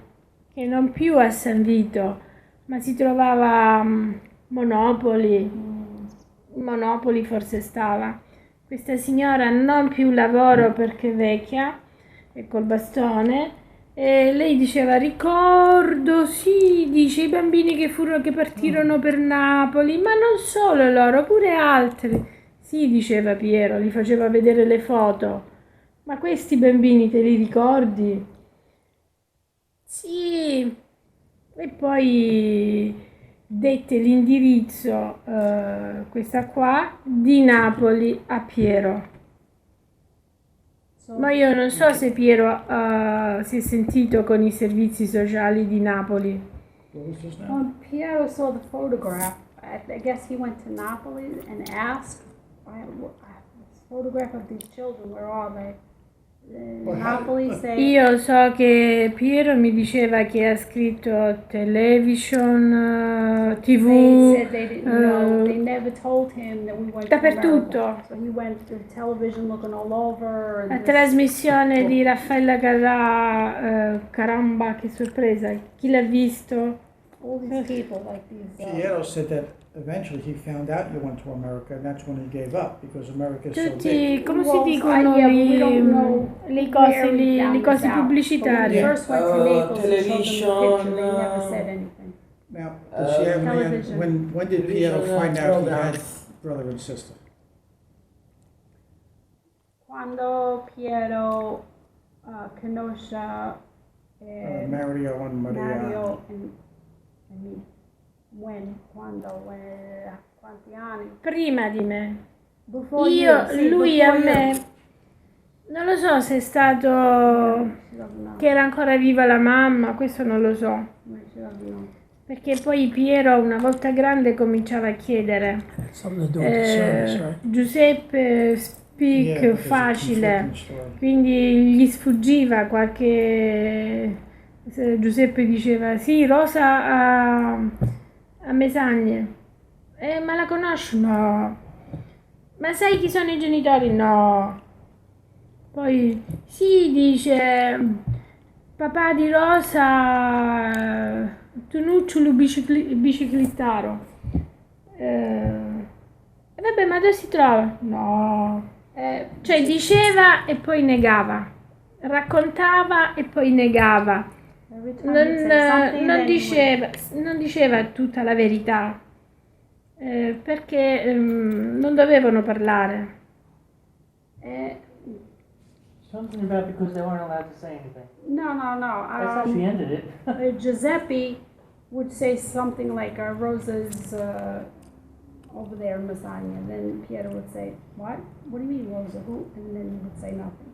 che non più a San Vito, ma si trovava Monopoli forse stava. Questa signora non più lavoro perché vecchia e col bastone, e lei diceva ricordo, sì, dice i bambini che partirono per Napoli, ma non solo loro, pure altri. Sì, diceva Piero, gli faceva vedere le foto. Ma questi bambini te li ricordi? Sì. E poi dette l'indirizzo, questa qua, di Napoli a Piero. So Ma io non so se Piero si è sentito con i servizi sociali di Napoli. What was this now? when Piero saw the photograph, I guess he went to Napoli and asked, this photograph of these children, where are they? Well, Napoli say, Io so che Piero mi diceva che ha scritto television, they TV, said they didn't know. They never told him that we went to dappertutto. America. So he went to television looking all over. La and this- trasmissione di Raffaella Carrà, caramba, che sorpresa, chi l'ha visto? all these people, like these. Piero said that eventually he found out you went to America, and that's when he gave up, because America is so Tutti, big. come si Well, dicono yeah, but we don't know le cose, where he found le cose this out. But when we pubblicitarie? first went to Naples and showed them the television, picture, they never said anything. Now, does she have any, Television. when did Piero Television, find out he had programs. brother and sister? Quando Piero conosce Mario and Maria. Mario e me. Quando, quanti anni? Prima di me. Before Io, you, sì, lui a before me, you. non lo so se è stato She doesn't know. che era ancora viva la mamma, questo non lo so. No, she doesn't know. Perché poi Piero, una volta grande, cominciava a chiedere Something to do with the service, right? Giuseppe speak Yeah, because it's a facile, conflicting story. quindi gli sfuggiva qualche... se Giuseppe diceva sì, Rosa a Mesagne. Ma la conosci? No. Ma sai chi sono i genitori? No. Poi sì, dice papà di Rosa Tunucciolo biciclittaro. Vabbè, ma dove si trova? No. Cioè diceva e poi negava. Raccontava e poi negava. Every time he'd say something, then he Non diceva tutta la verità. Perché non dovevano parlare. Something about because they weren't allowed to say anything. No. That's how she ended it. Giuseppe would say something like, Rosa's over there in Lasagna. Then Piero would say, what? What do you mean, Rosa? Who? And then he would say nothing.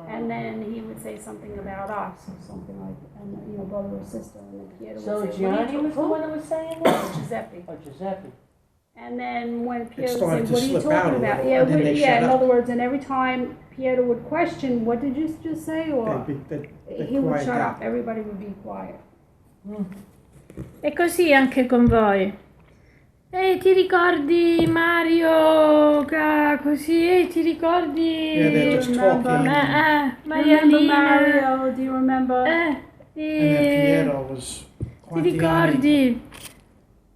And then he would say something about us or something like, and brother or sister. And then Piero So would say, what are Gianni you was the who? one that was saying that? Giuseppe. Oh, Giuseppe. And then when Piero would started say, to what are you slip out talking a about? little, Yeah, and then they yeah. shut In up. other words, and every time Piero would question, what did you just say? Or They he would quiet shut down. up. Everybody would be quiet. E così anche con voi. Ti ricordi Mario? Così, ti ricordi? Yeah, they're just talking. Maria Remember Lina. Mario? Do you remember? And then Piero was Ti quanti anni? ricordi?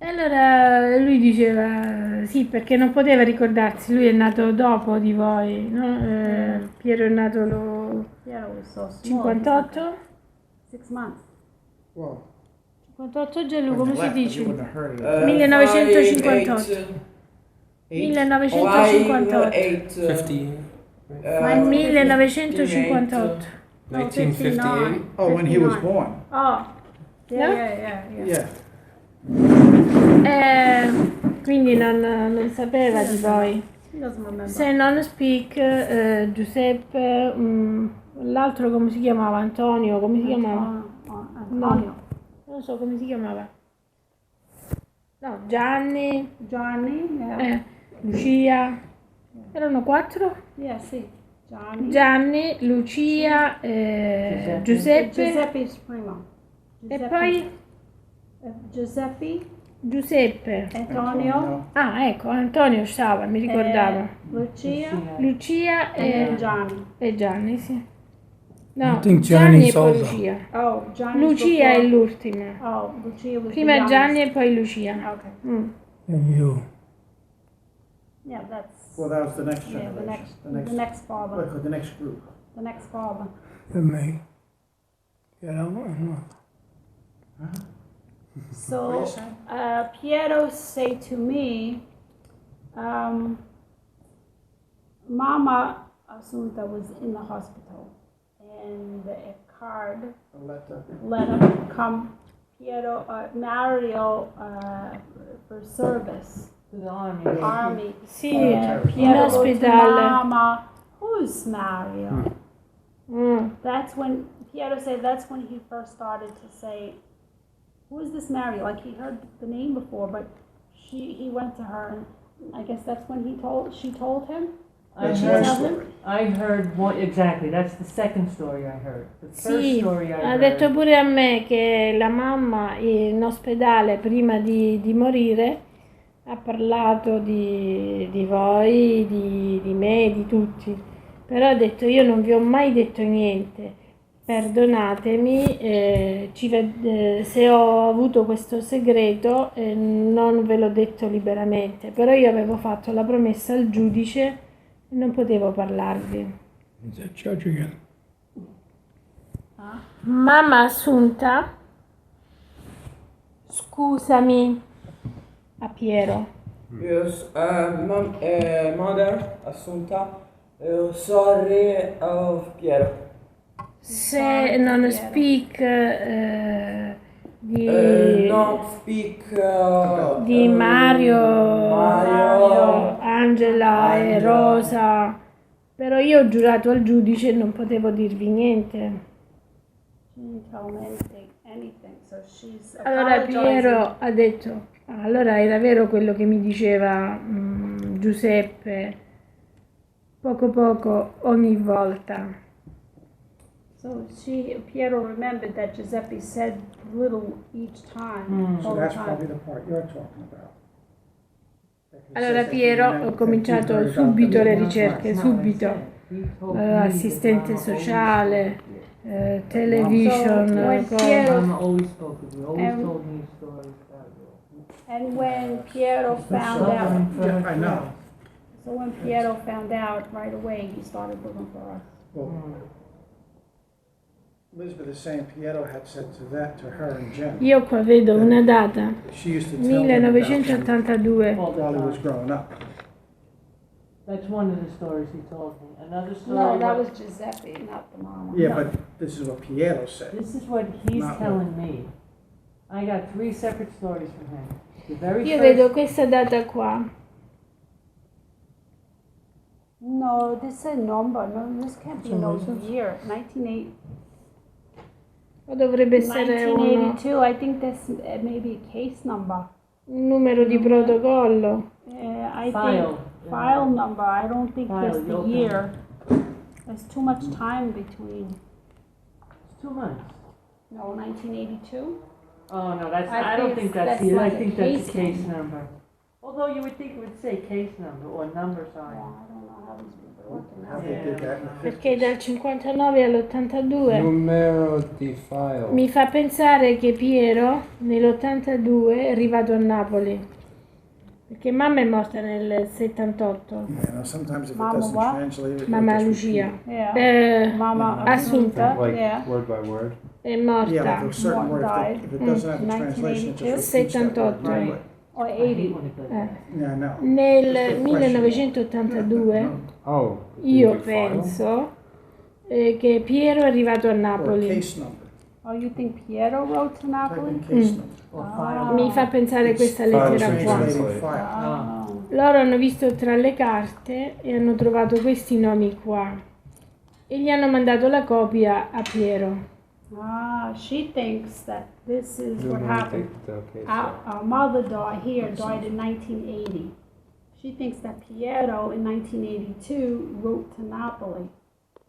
E allora lui diceva sì, perché non poteva ricordarsi, lui è nato dopo di voi, no? Piero è nato lo Piero was so small. 58? 6 months. Well, 58 Gianlu, when come they si left, you dice? wouldn't have heard of it. 1958. 1958. 50. Ma nel 1958. No, 1958. Oh, when he was 59. born. Oh. Yeah, No? yeah. Yeah. Quindi non sapeva di voi. He doesn't remember. Se non speak, Giuseppe, l'altro come si chiamava? Antonio, come si chiamava? Antonio. Non so come si chiamava. No, Gianni, Johnny, yeah. Lucia. Erano 4? Yeah, sì. Johnny. Gianni, Lucia, Giuseppe. Giuseppe's primo. E poi Giuseppe, Giuseppe. Antonio, Ah, ecco, Antonio stava, mi ricordavo. Lucia, Lucia and Johnny. e Gianni, sì. No, I think Gianni Gianni's e poi older. Lucia. Oh, Johnny. Lucia è l'ultima. Oh, Lucia was Prima the youngest. Gianni e poi Lucia. Okay. And you. Yeah, that's Well, that was the next yeah, generation. the next father. The next group. The next father. And me. You know? So Piero say to me, Mama Assunta was in the hospital, and a card letter come Piero Mario for service To the army. army. Sì, And in Piero goes to ospedale. Mama, who's Mario? Mm. That's when Piero said that's when he first started to say, who is this Mario? Like he heard the name before, but he went to her, and I guess that's when she told him. I That's heard- one story. I heard one, exactly, that's the second story I heard. The first Sì, story I ha heard. detto pure a me che la mamma in ospedale prima di morire ha parlato di voi, di me, di tutti. Però ha detto io non vi ho mai detto niente. perdonatemi, se ho avuto questo segreto non ve l'ho detto liberamente, però io avevo fatto la promessa al giudice e non potevo parlarvi. Is that judge again? Mamma Assunta, scusami a Piero. Yes, mother Assunta, sorry of Piero. Se non speak Not speak di Mario, Mario. Angela e Angela. Rosa, però io ho giurato al giudice e non potevo dirvi niente. She didn't tell him anything, so she's Allora apologizing. Piero ha detto, allora era vero quello che mi diceva Giuseppe, poco poco ogni volta. So Piero remembered that Giuseppe said little each time, So all the that's time. probably the part you're talking about. That he Allora says that he Piero, ho remembered cominciato that he subito heard le about ricerche, That's not what I subito. said. He told me that Assistente Mama always sociale, spoke with you. television, So, when cose. Piero- Mama always spoke with you, always And- told me stories about you. And when Piero found Stubborn out, for Yeah, her I know. friends. so when Piero found out right away, he started looking for us. Well, Elizabeth is saying Pietro had said to her and Jen. Io qua vedo una data, She used to tell them about him 1982. All the while he was time. growing up. That's one of the stories he told me. Another story. No, that what- was Giuseppe, not the mama. Yeah, No. but this is what Pietro said. This is what he's Not telling me. I got 3 separate stories from him. The very Io first. vedo questa data qua. No, this is a number. No, this can't be Some no reasons. year. 1980, O dovrebbe essere 1982. I think that's maybe a case number. un numero di protocollo. I File. think file number. I don't think File, that's the you'll year. There's too much time between. It's 2 months. No, 1982. Oh no, that's. I I don't think think that's that's the. like I a think that's case a case number. Although you would think it would say case number or number Well, sign. I don't know how these people are working How out. they did that in the Perché 50s. dal 59 all'82 Numero di file. mi fa pensare che Piero nell'82 è arrivato a Napoli. Perché mamma è morta nel 78. Yeah, no, sometimes if it Mama doesn't what? translate, it Mamma just Lucia. repeat Yeah. Mama Assunta Like Yeah. word by word. è it. Yeah, morta like a certain One word, died. if it doesn't have a translation, it just repeats that word. 78. Right. or I hate 80. when it does Eh. that. Yeah, I know. Nel 1982 Oh. io do file? penso che Piero è arrivato a Or a Napoli. case number. Oh, you think Piero wrote to Type in Napoli? case number. Or Ah. file. Mi fa pensare questa File lettera qua. Translating file. Oh. Loro hanno visto tra le carte e hanno trovato questi nomi qua e gli hanno mandato la copia a Piero. Ah, she thinks that this is what Numero happened. di- okay, Our mother died in 1980. She thinks that Piero in 1982 wrote to Napoli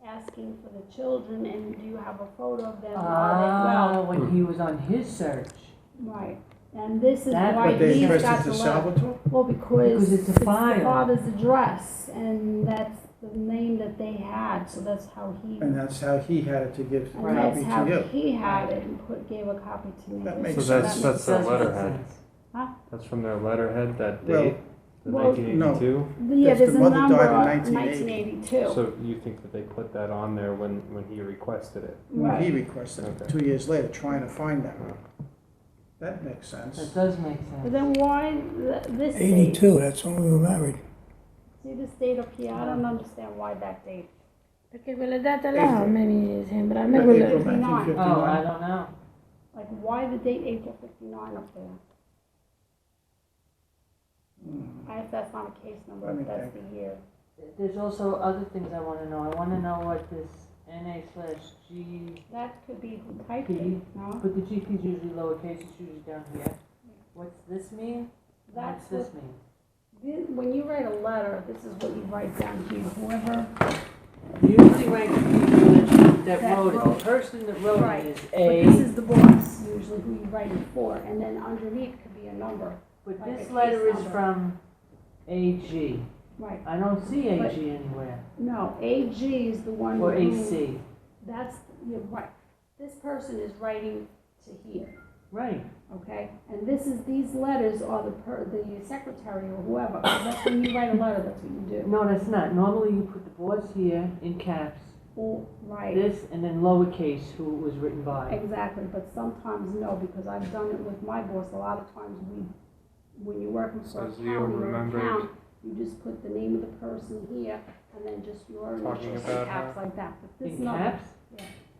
asking for the children and do you have a photo of them? Are they When he was on his search. well? Right. And this is That- why But they he's addressed got it the to letter. Salvatore? Well, because Because it's a the file. father's address, and that's the name that they had, so that's how he. And that's how he had it to give the And that's copy how to you. he had it and gave a copy to me. That So makes that's sense. that's their Does make letterhead. sense. Huh? That's from their letterhead. That Well, date, the well, 1982. Yeah, If there's the a mother number died in of 1980. 1982. So you think that they put that on there when he requested it? When he Right. requested it, Okay. 2 years later, trying to find that. That makes That sense. does make But sense. then why this date? 82, that's when we were married. See this date up here? I don't understand why that date. Perché quella data là a me mi sembra, a me April quello... April. 1959. Oh, I don't know. Like, why the date April 59 up there? If that's not a case number, Let me if that's think. the year. There's also other things I want to know. I want to know what this NA/G. That could be who typed P. it, no? But the GP is usually lowercase. It's usually down here. What's this mean? That's What's what, this mean? when you write a letter, this is what you write down here. Whoever, You usually write the people that That wrote it. wrote The person that wrote Right. it is but this A. is the boss, usually who you write it for, and then underneath could be a number. But like a this case letter is number. from AG. Right. I don't see But- AG anywhere. No, AG is the one Or who. AC. That's, you're right. This person is writing to here, Right. okay? And these letters are the secretary or whoever. 'Cause that's when you write a letter, that's what you do. No, that's not. Normally you put the boss here in caps, Oh, right. this, and then lowercase who it was written by. Exactly, but sometimes no, because I've done it with my boss. A lot of times when you're working for a Says county Leo or a remembered. town, you just put the name of the person here and then just your Talking initials about and caps her. like that. But this In number, caps?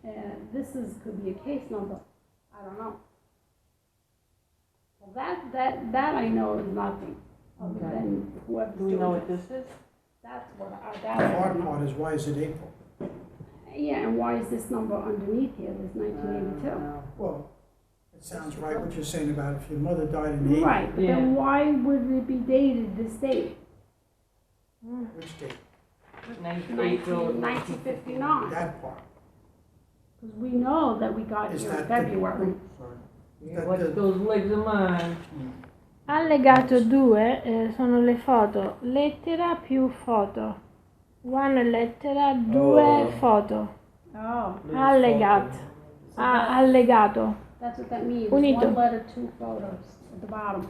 and this could be a case number. I don't know. Well, that I know is nothing other Okay. than whoever's Do we doing know it. what this is? That's what The that I hard don't know. part is, why is it April? Yeah, and why is this number underneath here? There's 1982. No. Well, it sounds right what you're saying about if your mother died in April. Right, but then why would it be dated this date? Which date? 1959. That part. Because we know that we got Is here in that February. Yeah, watch those legs of mine. Allegato 2 sono le foto, lettera più foto. One lettera, due foto. Oh, Allegato. Allegato. that's what that means. Unito. One letter, two photos at the bottom.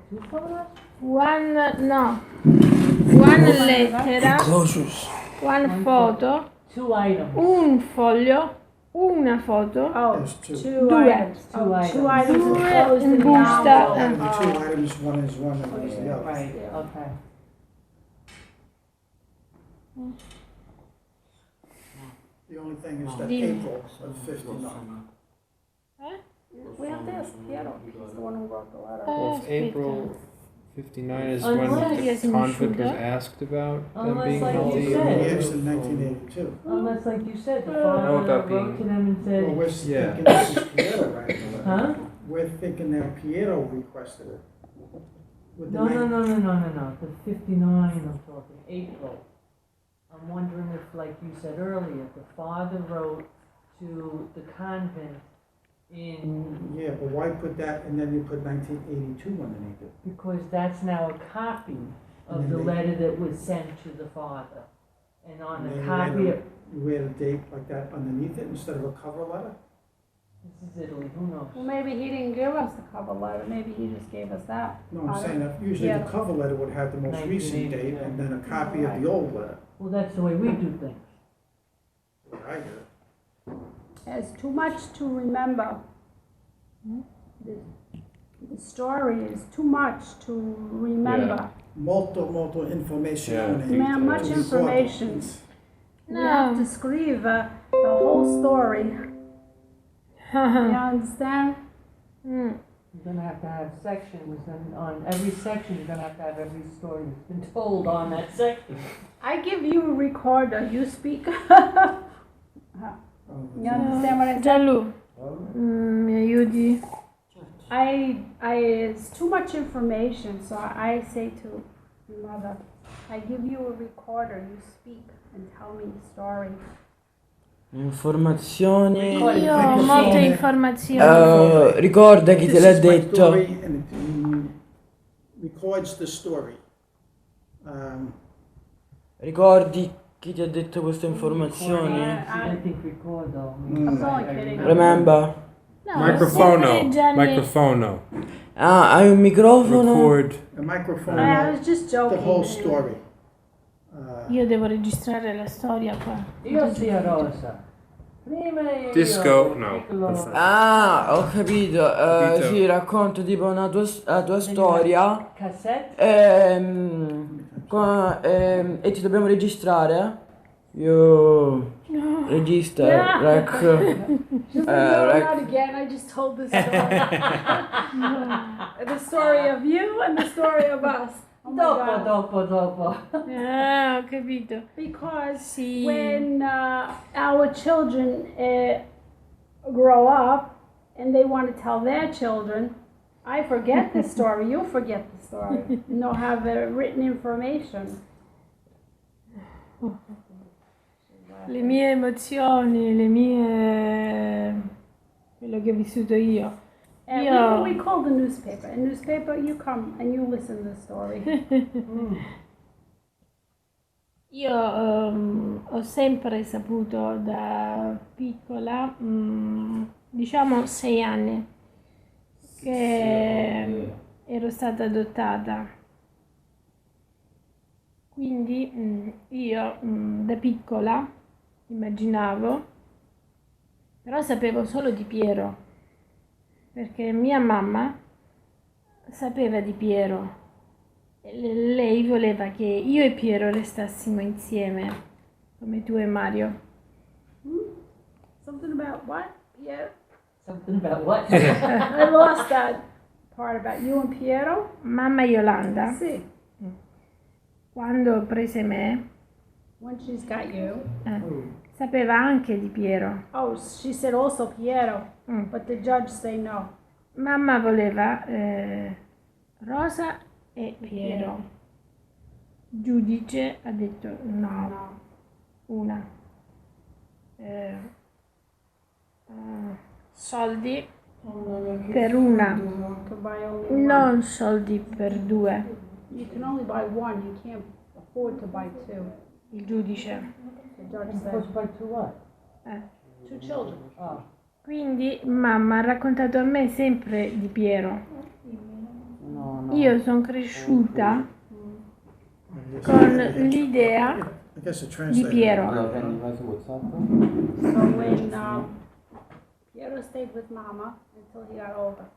Two photos? One, no. One lettera, Closures. one photo, Two items. un foglio, una foto, Oh, There's two. two Due. items. Two Oh, items. two items Due enclosed in the busta. envelope. And the two Oh. items, one is one and one is the other. Right, Yeah. okay. The only thing is that Dimmi. April of 59. We have to ask Piero. He's the one who wrote the letter. Well, if aspetta. April 59 is Unless- when Yes, the conflict was Mishuda. asked about them Unless, being like you held said. together. Yes, in 1982. Unless, like you said, the know father about wrote being- to them and Well, said, we're Yeah. thinking this is Piero, right? huh? We're thinking that Piero requested it. With the No, no, nine- no, no, no, no, no, the 59 I'm talking, April. I'm wondering if, like you said earlier, the father wrote to the convent in, Yeah, but why put that and then you put 1982 underneath it? because that's now a copy of And the they- letter that was sent to the father. And on And the then copy of, You add a date like that underneath it instead of a cover letter? this is Italy, who knows? Well, maybe he didn't give us the cover letter. Maybe he just gave us that. No, I'm saying that usually Yeah. the cover letter would have the most recent date 1982. and then a copy of the old letter. Well, that's the way we do things. What I did. There's too much to remember. The story is too much to remember. Molto information. Yeah. Man, much To information. record. You have to scrive the whole story. You understand? Mm. You're gonna have to have sections, and on every section, you're gonna have to have every story that's been told on that section. I give you a recorder, you speak. You understand what I said? Gianlu, mi aiuti? It's too much information, so I say to your mother, I give you a recorder, you speak and tell me the story. Informazioni. Io ho molte informazioni. Ricorda chi te This l'ha is my detto. story, and it records the story. Ricordi chi ti ha detto queste I informazioni? don't think record though. I'm only kidding. Remember? No, Microphono. sempre Gianni- Microphono. Ah, hai un microfono? Record. A microphone, I was just the joking. whole story. Io devo registrare la storia qua. Io zia Rosa. Prima io. Disco? No. Piccolo. That's not- Ah, ho capito. Capito. Sì, racconto tipo la tua storia. Cassette? E ti dobbiamo registrare? Io regista, Yeah. rec. She's like, no, Right. not again. I just told this story. The story of you and the story of us. Oh my God. Dopo. Ah, ho capito. Because Sì. when our children grow up and they want to tell their children, I forget the story, you forget the story. You don't have written information. Le mie emozioni, quello che ho vissuto io. And Yeah. we call the newspaper. In newspaper, you come and you listen to the story. Io ho sempre saputo da piccola, diciamo 6 anni, che ero stata adottata. Quindi io da piccola immaginavo, però sapevo solo di Piero, perché mia mamma sapeva di Piero. Lei voleva che io e Piero restassimo insieme, come tu e Mario. Something about what? Piero? Something about what? I lost that part about you and Piero. Mamma Yolanda, Sì. quando prese me, When she's got you. sapeva anche di Piero. Oh, she said also Piero, but the judge say no. Mamma voleva Rosa e Piero. Giudice ha detto no, una. Soldi per una, To buy only one. non soldi per due. You can only buy one. You can't afford to buy two. Il giudice. The judge You're said supposed to buy two what? two children. Oh. Quindi mamma ha raccontato a me sempre di Piero. No, no. Io sono cresciuta con l'idea I guess the di translator. Piero. So when Piero stayed with Mama until he got older.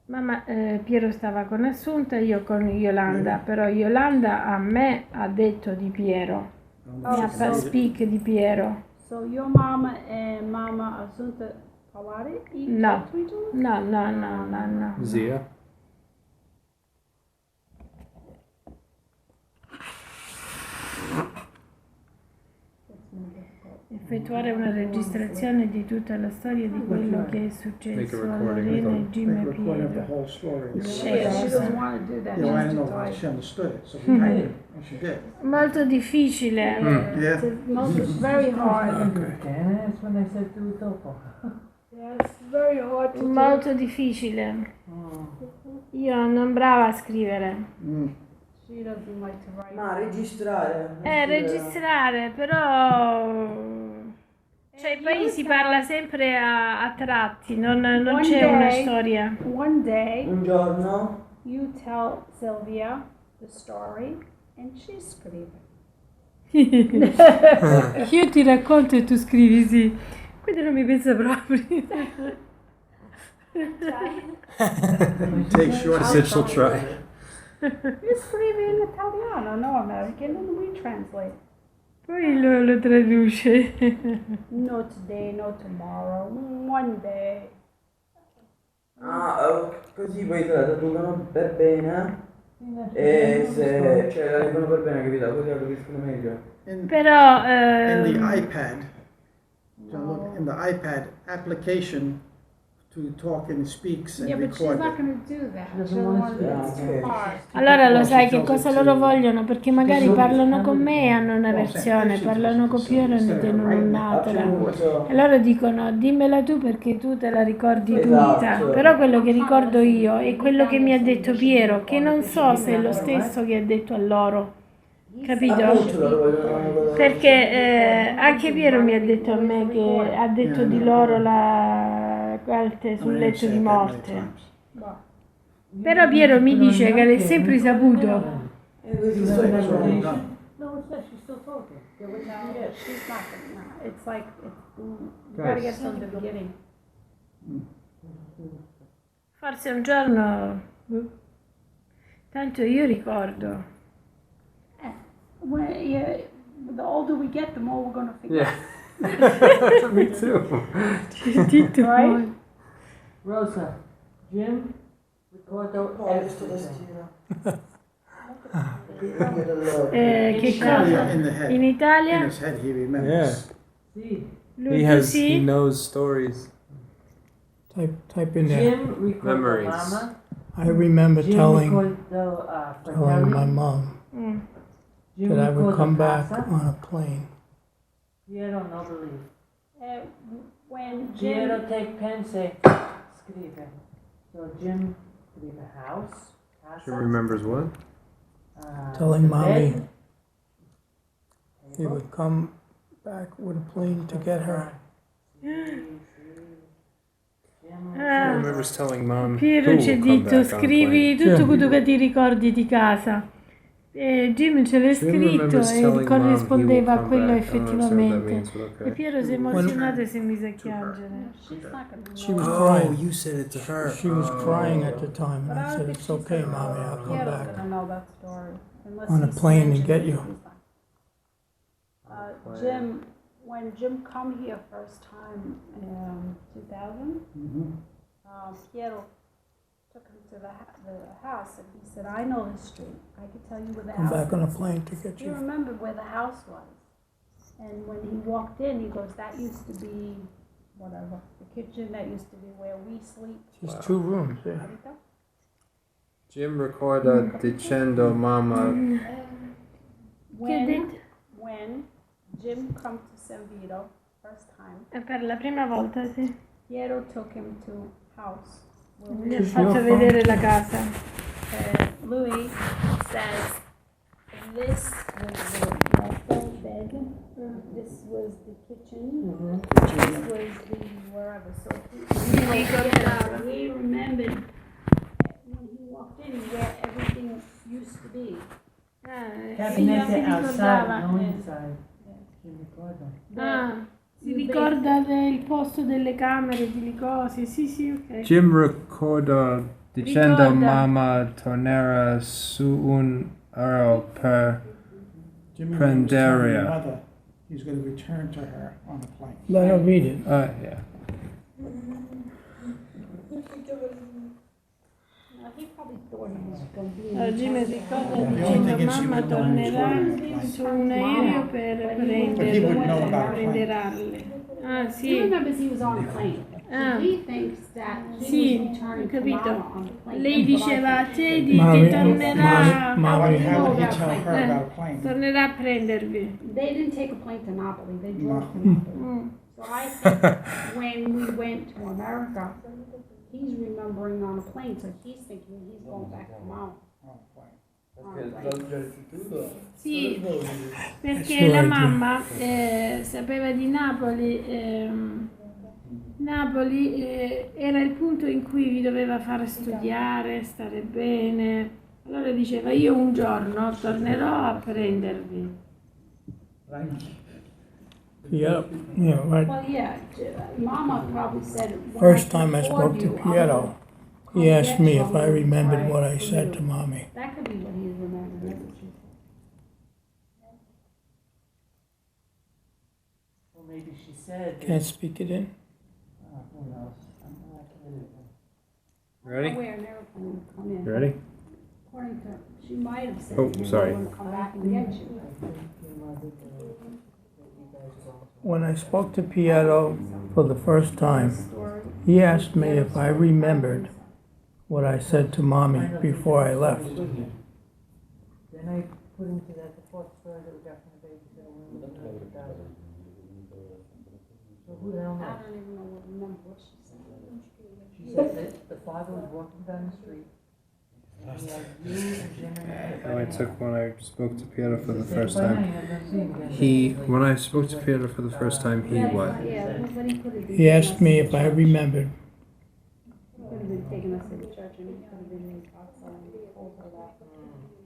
Mamma, Piero stava con Assunta, io con Yolanda, però Yolanda a me ha detto di Piero, mi ha fatto speak di Piero. So your mama and Mama Assunta Pawari eat No. talk to each other? No. Zia? Effettuare una registrazione di tutta la storia di quello che è successo a Lorena e Jim e Make a recording of the Piero. whole story. Yeah, she doesn't want to do that. You know, I She's don't too know if tired. she understood it, so we typed it, and she did. Molto difficile. Yeah. It's very hard. And that's when they said do dopo. Yeah, it's very hard to do. Molto difficile. Io non brava a scrivere. She doesn't like to write. No, registrare. Registrare, però... Cioè, poi si parla sempre a tratti, non c'è una storia. One day, Un giorno you tell Sylvia the story, and she scrive. Io ti racconto e tu scrivi, sì. Quindi non mi pensa proprio. Take short. She said she'll try. You scrive in Italiano, no American, and we translate. Poi lo traduce. No today, no tomorrow, one day. così poi te la traducono per bene e se cioè la leggono per bene, capito? Così la capiscono meglio. Però... In the iPad, John, look, in the iPad application to talk and speaks and Yeah, but she's record not it. going to do that. She doesn't She doesn't wanna want to do do that. it. It's too hard. Allora lo sai che cosa loro vogliono? Perché magari parlano con me e hanno una Well, versione, parlano con Piero e ne tenono un'altra. Appunto. E loro dicono dimmela tu perché tu te la ricordi tutta. Esatto. Però quello che ricordo io è quello che mi ha detto Piero, che non so se è lo stesso che ha detto a loro. Capito? Appunto, loro vogliono- Perché anche Piero mi ha detto a me che ha detto di loro la gualte sul letto di morte. Però Piero mi dice che l'ha sempre saputo. E così You sono have an done. application? No, it's not. She's still talking. Yeah, what No, you get? she's not going to. It's like, you got to get from the beginning. Forse un giorno... Tanto io ricordo. When, yeah, the older we get, the more we're going to forget. Yeah. Me too. Right? Rosa, Jim, ricordo everything. Che Yeah, cosa? in the head. In In Italia? his head, he remembers. See, Lui He tu he sì? knows stories. Type in there. Jim, ricordo Memories. Mama. I remember Jim, telling ricordo my fratelli. mom Mm. Jim, that I would ricordo come back casa. on a plane. Piero, no believe. When Piero, Jim, take pen, say, scrive. So Jim, scrive house, She casa. remembers what? Telling the mommy. bed, he would come back with a plane to get her. Who Ah, remembers telling mom Piero who ci ha will come detto back on a scrivi plane? tutto Sì. quello che ti ricordi di casa. E Jim ce l'ha Jim scritto remembers e telling mom he will corrispondeva a come quello back. I don't understand what that effettivamente. means, but E okay. Piero si è emozionato e si è messo a piangere. She's not gonna She was know. crying. you said it to her. She was crying at the time, and But I I don't said, think "It's she's okay, gonna mommy. know. I'll come Piero's back gonna know that story. Unless on a he's plane and mentioned get it. you." Jim, when Jim come here first time in 2000, Piero took him to the house and he said, I know this street. I can tell you where the Come house back on a is. plane to get He you. remembered where the house was. And when he walked in, he goes, that used to be whatever, the kitchen, that used to be where we sleep. Just 2 rooms, yeah. Capito? Jim ricorda dicendo mamma. When Jim come to San Vito first time, E per la prima volta sì. Piero took him to house. Where we Mi ha Just fatto your vedere la casa. Louis says, this was the full bed, this was the kitchen, this was the wherever. So he remembered when he walked in where everything used to be. Cabinette si outside, ricordava. no inside. Mi ricordo. Ah, si ricorda del posto delle camere, di cose. Sì, sì, ok. Jim ricorda dicendo Ricorda. mamma tornerà su un euro per Jimmy was telling Prenderia. your mother he's going to return to her on the plane. Let her read it. yeah. No, he probably thought he was going to be in Oggi mi ricorda The only dicendo thing is she mamma would know when he was tornerà going. su un aereo per But he would know about it. prenderarle. Ah, He sì. remembers he was on a plane. Ah. He thinks that he Sì, was returning ho to capito. Mama on the plane. Lei diceva a te di Mommy, che tornerà, Mommy, How how would would he he tell her about a plane? tornerà a prendervi. They didn't take a plane to Napoli, they drove to No. Napoli. Mm. So I think when we went to America, he's remembering on a plane, so he's thinking he's going back to Mama. On a plane. Sì, perché Sure, la I do. mamma sapeva di Napoli. Napoli era il punto in cui vi doveva fare studiare, stare bene. Allora diceva, io un giorno tornerò a prendervi. Yeah, right. Well, yeah, Mama probably said. when First time I afford spoke to you, I'll Piero, come he asked get me you, if I'm I gonna remembered try what I for said you. to mommy. That could be what he's remembering, that's what she said. Well, maybe she said. Can't speak it in. Who knows? I'm not kidding. Ready? Where an airplane would come in. You ready? According to, she might have said. Oh, you know, sorry. I'm gonna come back and get you. I think your mother that you guys all. When I spoke to Piero for the first time, Story. he asked me if I remembered what I said to mommy before I left. Then I put into that the fourth story that we got from the babysitter when we were in 2000. So who the hell I knows? don't even remember what she said. She said that the father was walking down the street. And he had you and Jim and Oh, I took when I spoke to Piero for the He said, first "Bye, time. I'm not seeing you." He, when I spoke to Piero for the first time, he what? Yeah, but he could have been. He asked me if I remembered. He could have been taking us to the church and he could have been outside and told her that.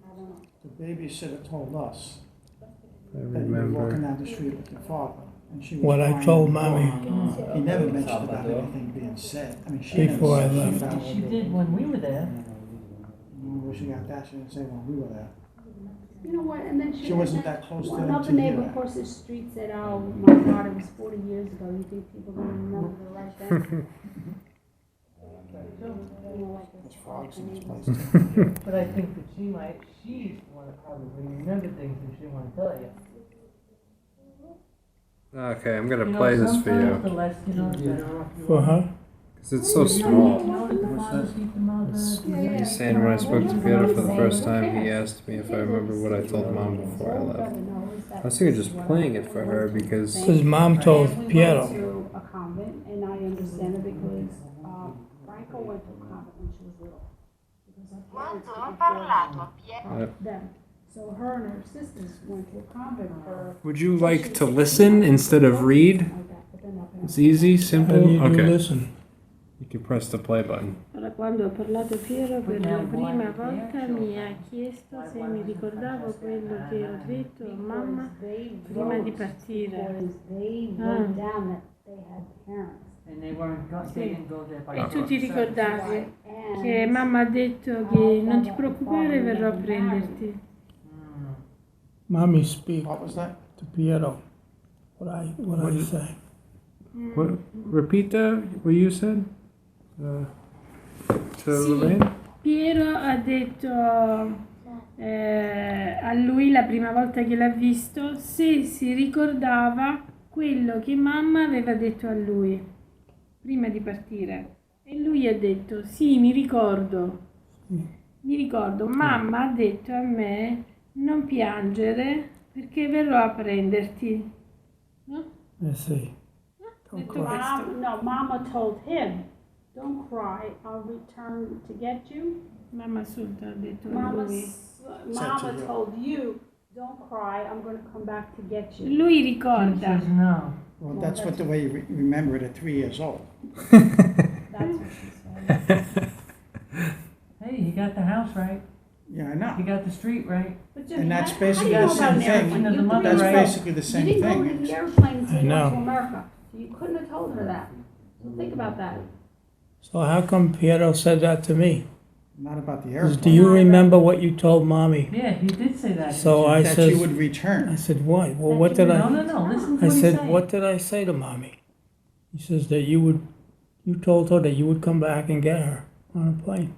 I don't know. The babysitter told us I that you were walking remember. down the street with your father, and she was What I crying told and mommy. crying. He never mentioned about anything being said. I mean, she never Before I said she left. found She did when we were there. Where she got that, she didn't say when we were there. You know what, and then She wasn't that close to them Another to hear neighbor that. across the street said, oh my God, it was 40 years ago, you think people gonna remember the right thing? You know, like There's it's frogs in this neighbors. place too. But I think that she's the one that probably remembered things and she didn't want to tell you. Okay, I'm gonna You know, play this for sometimes the you. less you know, the better. For her? Because it's so small. You know that the father sees the mother. He's saying when I spoke to Piero for the first time, he asked me if I remember what I told mom before I left. I was thinking of just playing it for her because His mom told And we Piero. went to a convent, and I understand it because Franco went to a convent when she was little. Because her parents couldn't afford them. So her and her sisters went to a convent for. Would you like to listen instead of read? It's easy, How simple. do you do Okay. listen? You can press the play button. Allora, quando ho parlato Piero per la prima volta mi ha chiesto se mi ricordavo quello che ho detto a mamma prima di partire. They Ah. wrote down that they had parents. And they weren't, they didn't go there by E tu ti themselves. ricordavi And che mamma ha detto che non ti preoccupare, verrò a prenderti. Mm. Mommy, speak What was that? to Piero. What I say. What? Repeat that. What you said. To Sì. Lorraine. Piero ha detto a lui la prima volta che l'ha visto se si ricordava quello che mamma aveva detto a lui prima di partire. E lui ha detto: sì, mi ricordo. Mi ricordo, mamma ha detto a me non piangere perché verrò a prenderti. No? Sì. Don't Detto cry. questo. Mama told him, don't cry, I'll return to get you. Mamma Assunta ha detto a Mama, lui. Mama you. told you, don't cry, I'm going to come back to get you. Lui She ricorda. says no. Well, that's what the way you remember it at 3 years old. That's what she said. Hey, you got the house right. Yeah, I know. You got the street right. But Jimmy, And that's how basically do you the know about same an thing. airplane? That's You're That's 3 years old. basically the You same didn't go thing. to the airplane until I you know. went to America. So you couldn't have told her that. So think about that. So how come Piero said that to me? Not about the 'Cause airplane. do you remember what you told Mommy? Yeah, he did say that. So I That says, you would I return. said, what? Well, That what you did would- I? No, listen to I what he's said, saying. what did I say to Mommy? He says that you told her that you would come back and get her on a plane.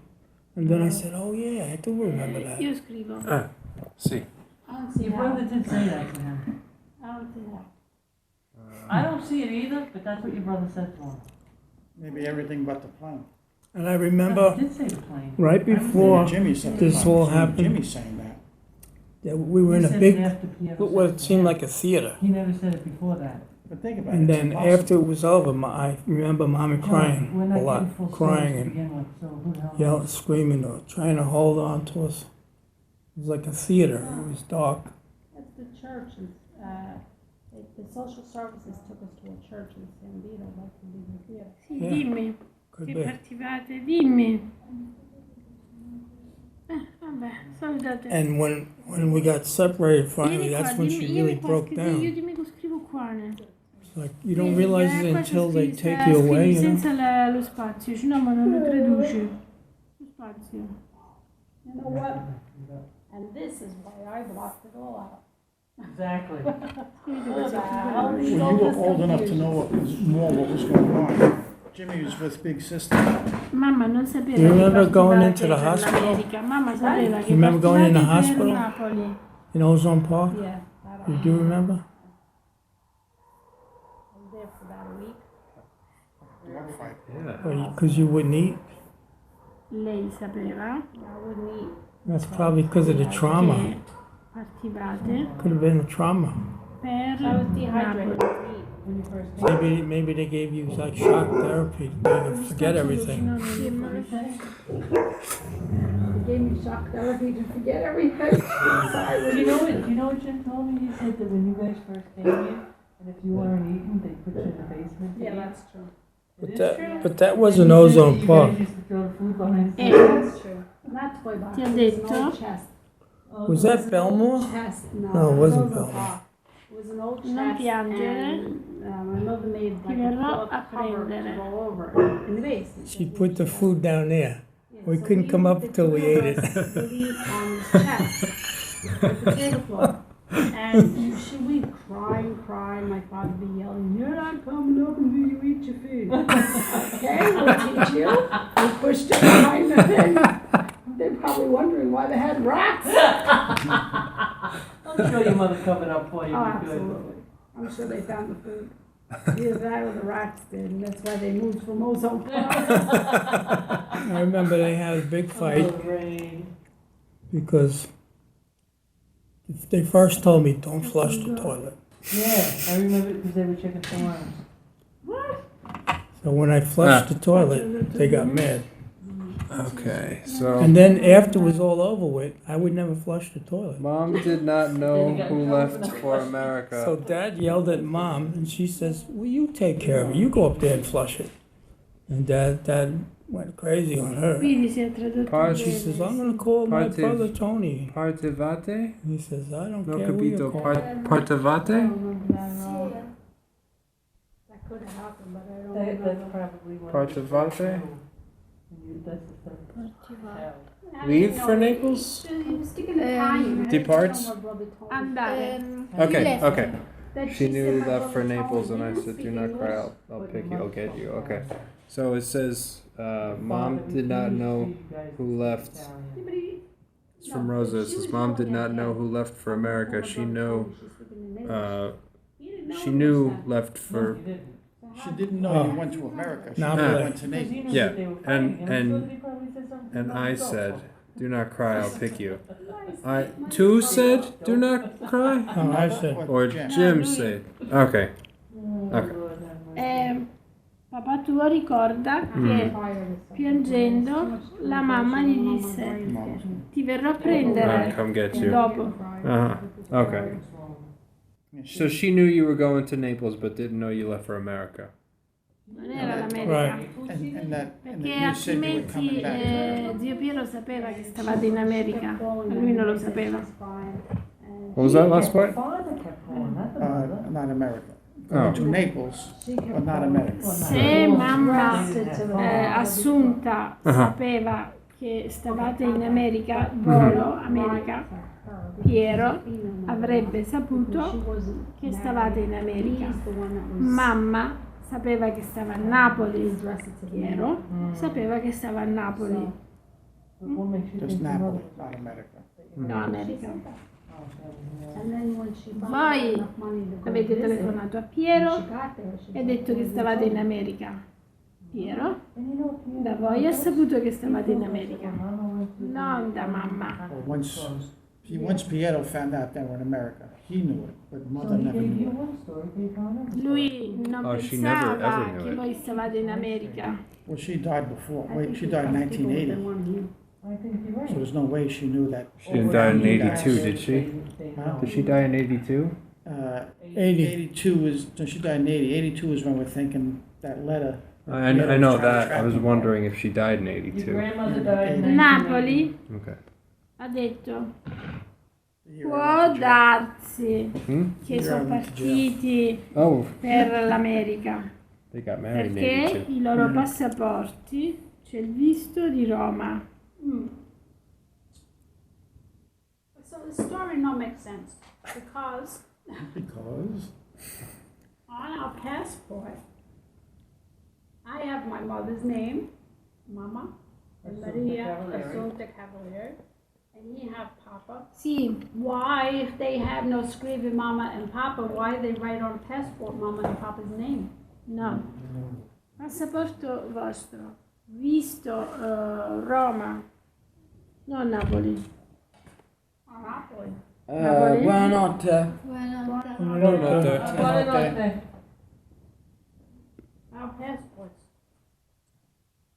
And then I said, oh yeah, I do remember that. Io scrivo. See. I don't see Your how. brother did say that to him. I don't see how. I don't see it either, but that's what your brother said to him. Maybe everything but the plane. And I No, remember he did say the plane. right before Jimmy said the this plane. all happened, Jimmy's saying that. that we were in He a said big, it after Piero what said it. seemed like a theater. He never said it before that. But think about it. And it's then impossible. after it was over, I remember Mommy John, crying we're a not lot, getting full crying stories to and begin with, so who the hell yelling, knows? screaming, or trying to hold on to us. It was like a theater. It was dark. That's the church. The social services took us to a church in San Vito, like we did here. Sì, Yeah. dimmi. Could Che be. partivate, dimmi. Vabbè, salutate. And when we got separated finally, that's when she really broke Io down. dimmi che scrivo qua. It's like you don't realize it until they take you Scrivi away, you know. senza lo spazio, no, ma non lo traduci. Lo spazio. You know what? And this is why I blocked it all out. Exactly. Well, you were old enough to know what was going on. Jimmy was with big sister. Mamma non sapeva You che remember going partivate into the per hospital? l'America. Mamma sapeva che remember going in the partivate per hospital? Napoli. In Ozone Park. Yeah. that You I do remember? was there for about a week. Yeah. Because you wouldn't eat. Lei sapeva I wouldn't eat. That's probably because of the trauma. che partivate Could have been a trauma. per I was dehydrated Napoli. to eat when you first came. Maybe they gave you like shock therapy to make you forget everything. They gave me shock therapy to forget everything. Do you know what Jim told me? He said that when you guys first came here, and if you weren't eating, they put you in the basement. to Yeah, eat. that's true. But that wasn't And he said Ozone that Park. You guys used to throw the food behind the Eh. stairs. That's true. Not toy box. Ti ha it was an detto? old chest. Was that Belmore? Chest. No, it wasn't Rosa Belmore. Park. It was an old chest. Non piangere. And, my mother made Ti like a verrò cloth a cover to prendere. go over it in the basement. She put the food down there. Yeah, We so couldn't come up the till we two of ate it. us would eat on the chest with the tablecloth. And we'd cry and cry, and my father would be yelling, "You're not coming up until you eat your food." Okay, we'll teach you. We pushed it behind the thing. They're probably wondering why they had rats. I'm sure your mother covered up for you. Oh, if you could. absolutely. I'm sure they found the food. Either that or the rats did, and that's why they moved from Ozone Park. I remember they had a big fight Oh, Ray. because they first told me don't flush the toilet. Yeah, I remember because they were checking for worms. So when I flushed the toilet, they got mad. Okay, so And then after it was all over with, I would never flush the toilet. Mom did not know who left for So America. Dad yelled at Mom, and she says, "Well, you take care of it. You go up there and flush it." And Dad went crazy on her. Quindi si è tradotto She bene. says, "I'm gonna call my Parte- brother Tony." Partevate? He says, "I don't No care who you capito. call." Partevate? That could have happened, but I don't That's remember. probably what. Partevate? That's the third. I Leave didn't for know. Naples? He was sticking the time. I didn't Departs? know my brother told me. Andare. Okay, okay. That She knew said you my left for brother Naples, told and me. I He said, didn't "Do speak not cry. English. I'll pick you. I'll get you." Okay. So it says, Mom did not know who left. Yeah, but he- It's no, from but Rosas. she His was mom did going not ahead. know who left for America. She knew. She's speaking in English. He didn't know She it knew was that. left for. She didn't know you went to America. She Napoli. knew you went to Naples. Yeah, and I said, "Do not cry. I'll pick you." Two said, "Do not cry," Oh, I said, or Jim said. Okay. Okay. Papà tuo ricorda che piangendo la mamma gli disse ti verrò a I'll prendere come get you. dopo. Okay. So she knew you were going to Naples, but didn't know you left for America. Non era l'America. Right. And that Perché you said you were coming altrimenti back. zio Piero sapeva che stavate in America, ma lui non lo sapeva. What was that last part? Father kept calling, not the mother. Not America. Oh. Going to Naples, but not America. Se mamma Assunta Ah. sapeva che stavate in America, volo America, Piero avrebbe saputo che stavate in America. Mamma sapeva che stava a Napoli, Piero sapeva che stava a Napoli, Just Napoli, not America. no America. And then when she found Voi enough money to go avete visit, telefonato a Piero she got there, she e detto che stavate in America. Piero da voi ha saputo che stavate in America, non da mamma. Well, once Piero found out they were in America, he knew it, but mother never knew it. Lui non Oh, she never pensava ever knew che it. voi stavate in America. Well, she died before. I Wait, think she he died in got people with 1980. the one here. I think you're So right. there's no way she knew that. She didn't die in knew that. 82, did she? Did she die in 82? 80. 82 is, no, she died in 80. 82 is when we're thinking that letter. I know that. I was wondering if she died in 82. Grandmother died in Napoli Okay. ha detto The year I può went to jail. darsi Hmm? che sono partiti Oh, per l'America they got married in perché 82. i loro passaporti c'è il visto di Roma. So the story no makes sense because Because? on our passport, I have my mother's name, Mama, and Maria Assunta Cavalier, and you have Papa. Sì, Why, if they have no scriven Mama and Papa, why they write on passport Mama and Papa's name? no. Passaporto vostro, visto Roma, non Napoli. On Napoli. Buonanotte. Buonanotte. Our passports.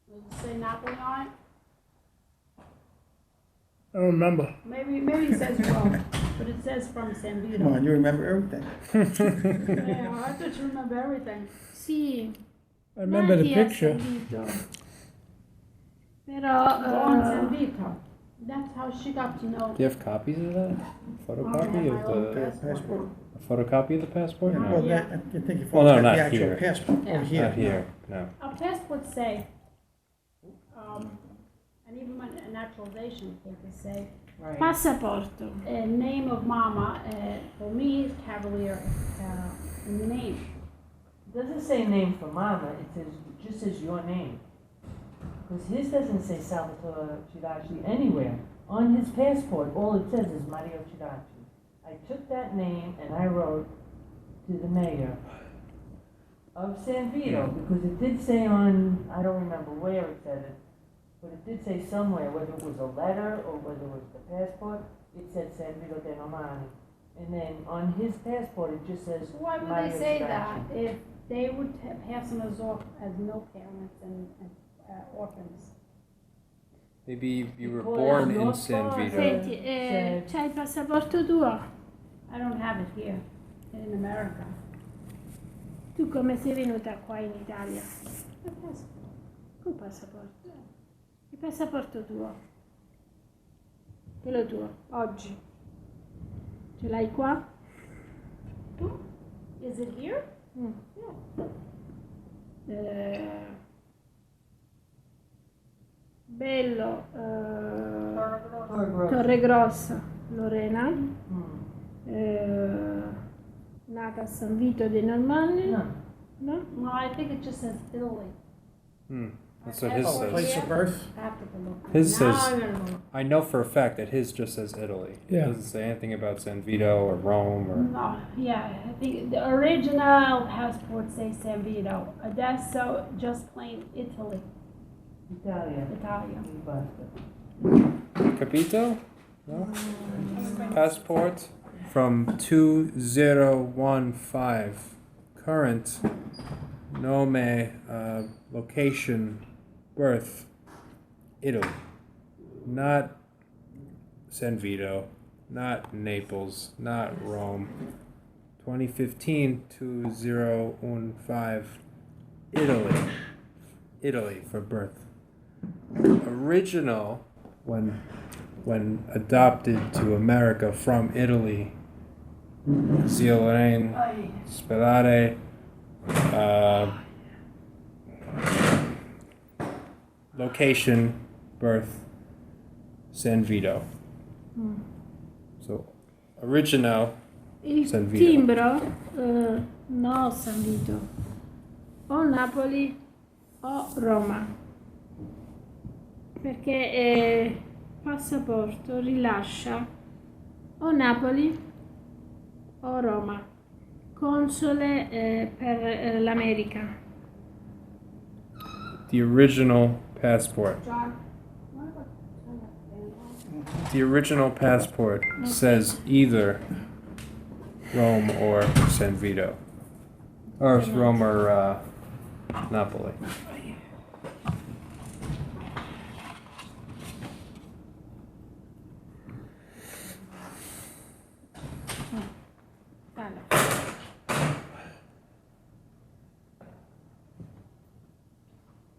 Does it say Napoli on it? I don't remember. Maybe it says Rome, but it says from San Come Vito. on, you remember everything. Yeah, I thought you remember everything. Sì, I remember the Matti ha picture. servito. Però On San Vito. That's how she got to know. Do you have copies of that? Photocopy my own of the Passport. a photocopy of the passport? Well, No, that, I think if you Well, no, got not the actual here. passport. Yeah. Oh, here. not here. No. Our passports say, and even my naturalization papers say, Right. passaporto. name of Mama, for me is Cavalier in the name. It doesn't say name for mama, it says, just says your name. Because his doesn't say Salvatore Chidachi anywhere. On his passport, all it says is Mario Chidachi. I took that name and I wrote to the mayor of San Vito, because it did say on, I don't remember where it said it, but it did say somewhere, whether it was a letter or whether it was the passport, it said San Vito de Nomani. And then on his passport, it just says Why would Mario they say Chidachi. that if they would pass us off as no parents and orphans? Maybe you were born in San Vito. Senti, Sì. c'hai il passaporto tuo? I don't have it here in America. Tu come sei venuta qua in Italia? Yes. Col passaporto. Il passaporto tuo. Quello tuo, oggi. Ce l'hai qua? Is it here? Mm. Bello, Torre Grossa, Lorena, nata a San Vito dei Normanni, No. no? No, I think it just says Italy. That's what his says. Place of birth? I have to go look. His Now says- I'm gonna look. I know for a fact that his just says Italy. It Yeah. doesn't say anything about San Vito or Rome or. No, yeah, I think the original passport says San Vito. Adesso just plain Italy, Italia. Italia. Basta. Capito? No? Passport from 2015. Current nome, location, birth, Italy. Not San Vito, not Naples, not Rome. 2015 2015. Italy. Italy for birth. Original when adopted to America from Italy. Zio Lorraine, Sperare, location, birth, San Vito. So, original, Il San Vito. timbro, no San Vito, o Napoli o Roma, perché passaporto rilascia o Napoli o Roma, console per l'America. The original passport. John? The original passport says either Rome or San Vito. Or Rome or Napoli.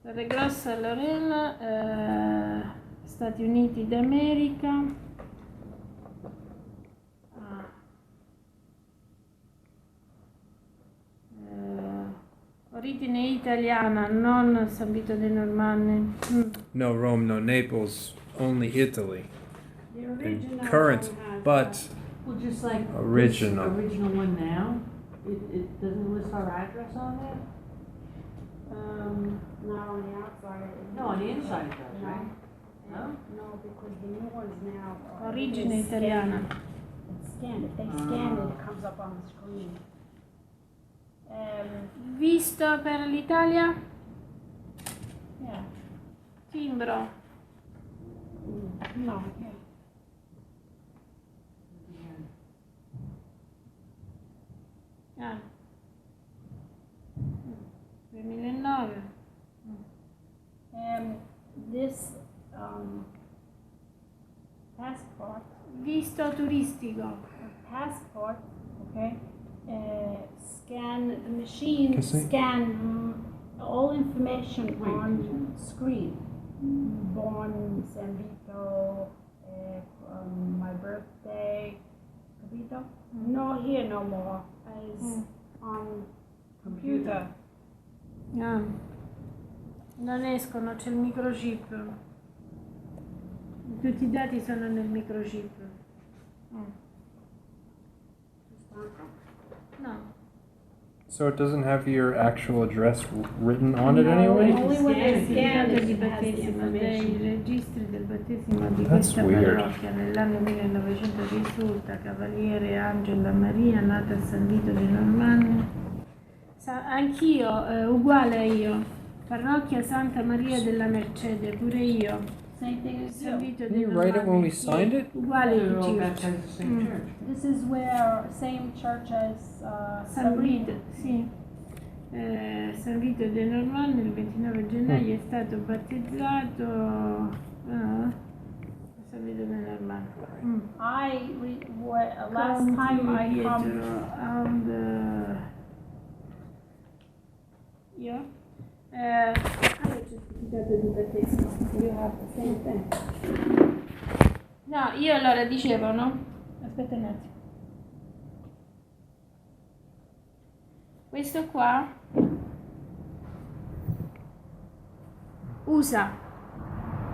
Torre Grossa, Lorena, Stati Uniti d'America. Origine italiana, non San Vito dei Normanni. No Rome, no Naples, only Italy. The And original current, one has, but Well, just like Original. this original one now, it doesn't list our address on there? not on the outside. No, on the inside it does, No. right? No? No, because the new ones now. Origine it's italiana. It's scanned. If they scan it, it comes up on the screen. Visto per l'Italia? Yeah. Timbro. No, yeah. Ah. 2009. This passport, Visto turistico. passport, okay, scan, the machine Kissing? scan all information on screen. Born San Vito, my birthday, capito? No here no more, as on computer. Ah. Non escono, c'è il microchip. Tutti i dati sono nel microchip. No. So it doesn't have your actual address written on it No, anyway? only when they Il scan dato it, di it has the battesimo dei information. registri del battesimo di That's questa weird. parrocchia nell'anno 1900 risulta Cavaliere Angela Maria, nata a San Vito dei Normanni. Anch'io, uguale a io. Parrocchia Santa Maria della Mercede, pure io. Same thing as San you. Vito Didn't dei you write it when we Normanni. signed it? Uguale They're all tutti. baptized in the same church. This is where, same church as, San Vito, sì. San Vito dei Normanni il 29 gennaio è stato battezzato last time I come. Pietro, and io ho certificato di battesimo. You have the same thing. No, io allora dicevo, no? Aspetta un attimo. Questo qua USA,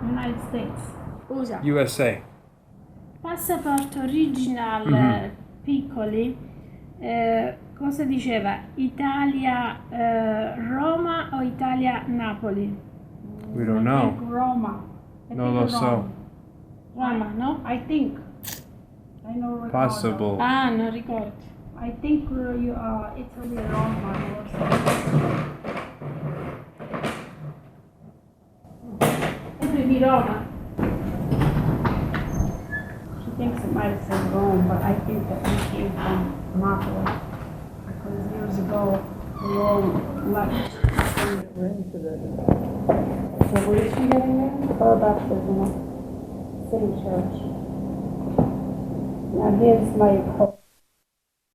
United States, USA. USA. Passaporto original piccoli, cosa diceva? Italia Roma o Italia Napoli? We don't I know. think Roma. I No think lo so. Roma. Roma, no? I think. I know. Possible. Ah, non ricordo. I think you are Italy Roma or something. Sempre di Roma. She thinks it might have said Rome, but I think that we came from Napoli. Because years ago, we all left. So where is she getting married? Her baptism. Same church. Now here's my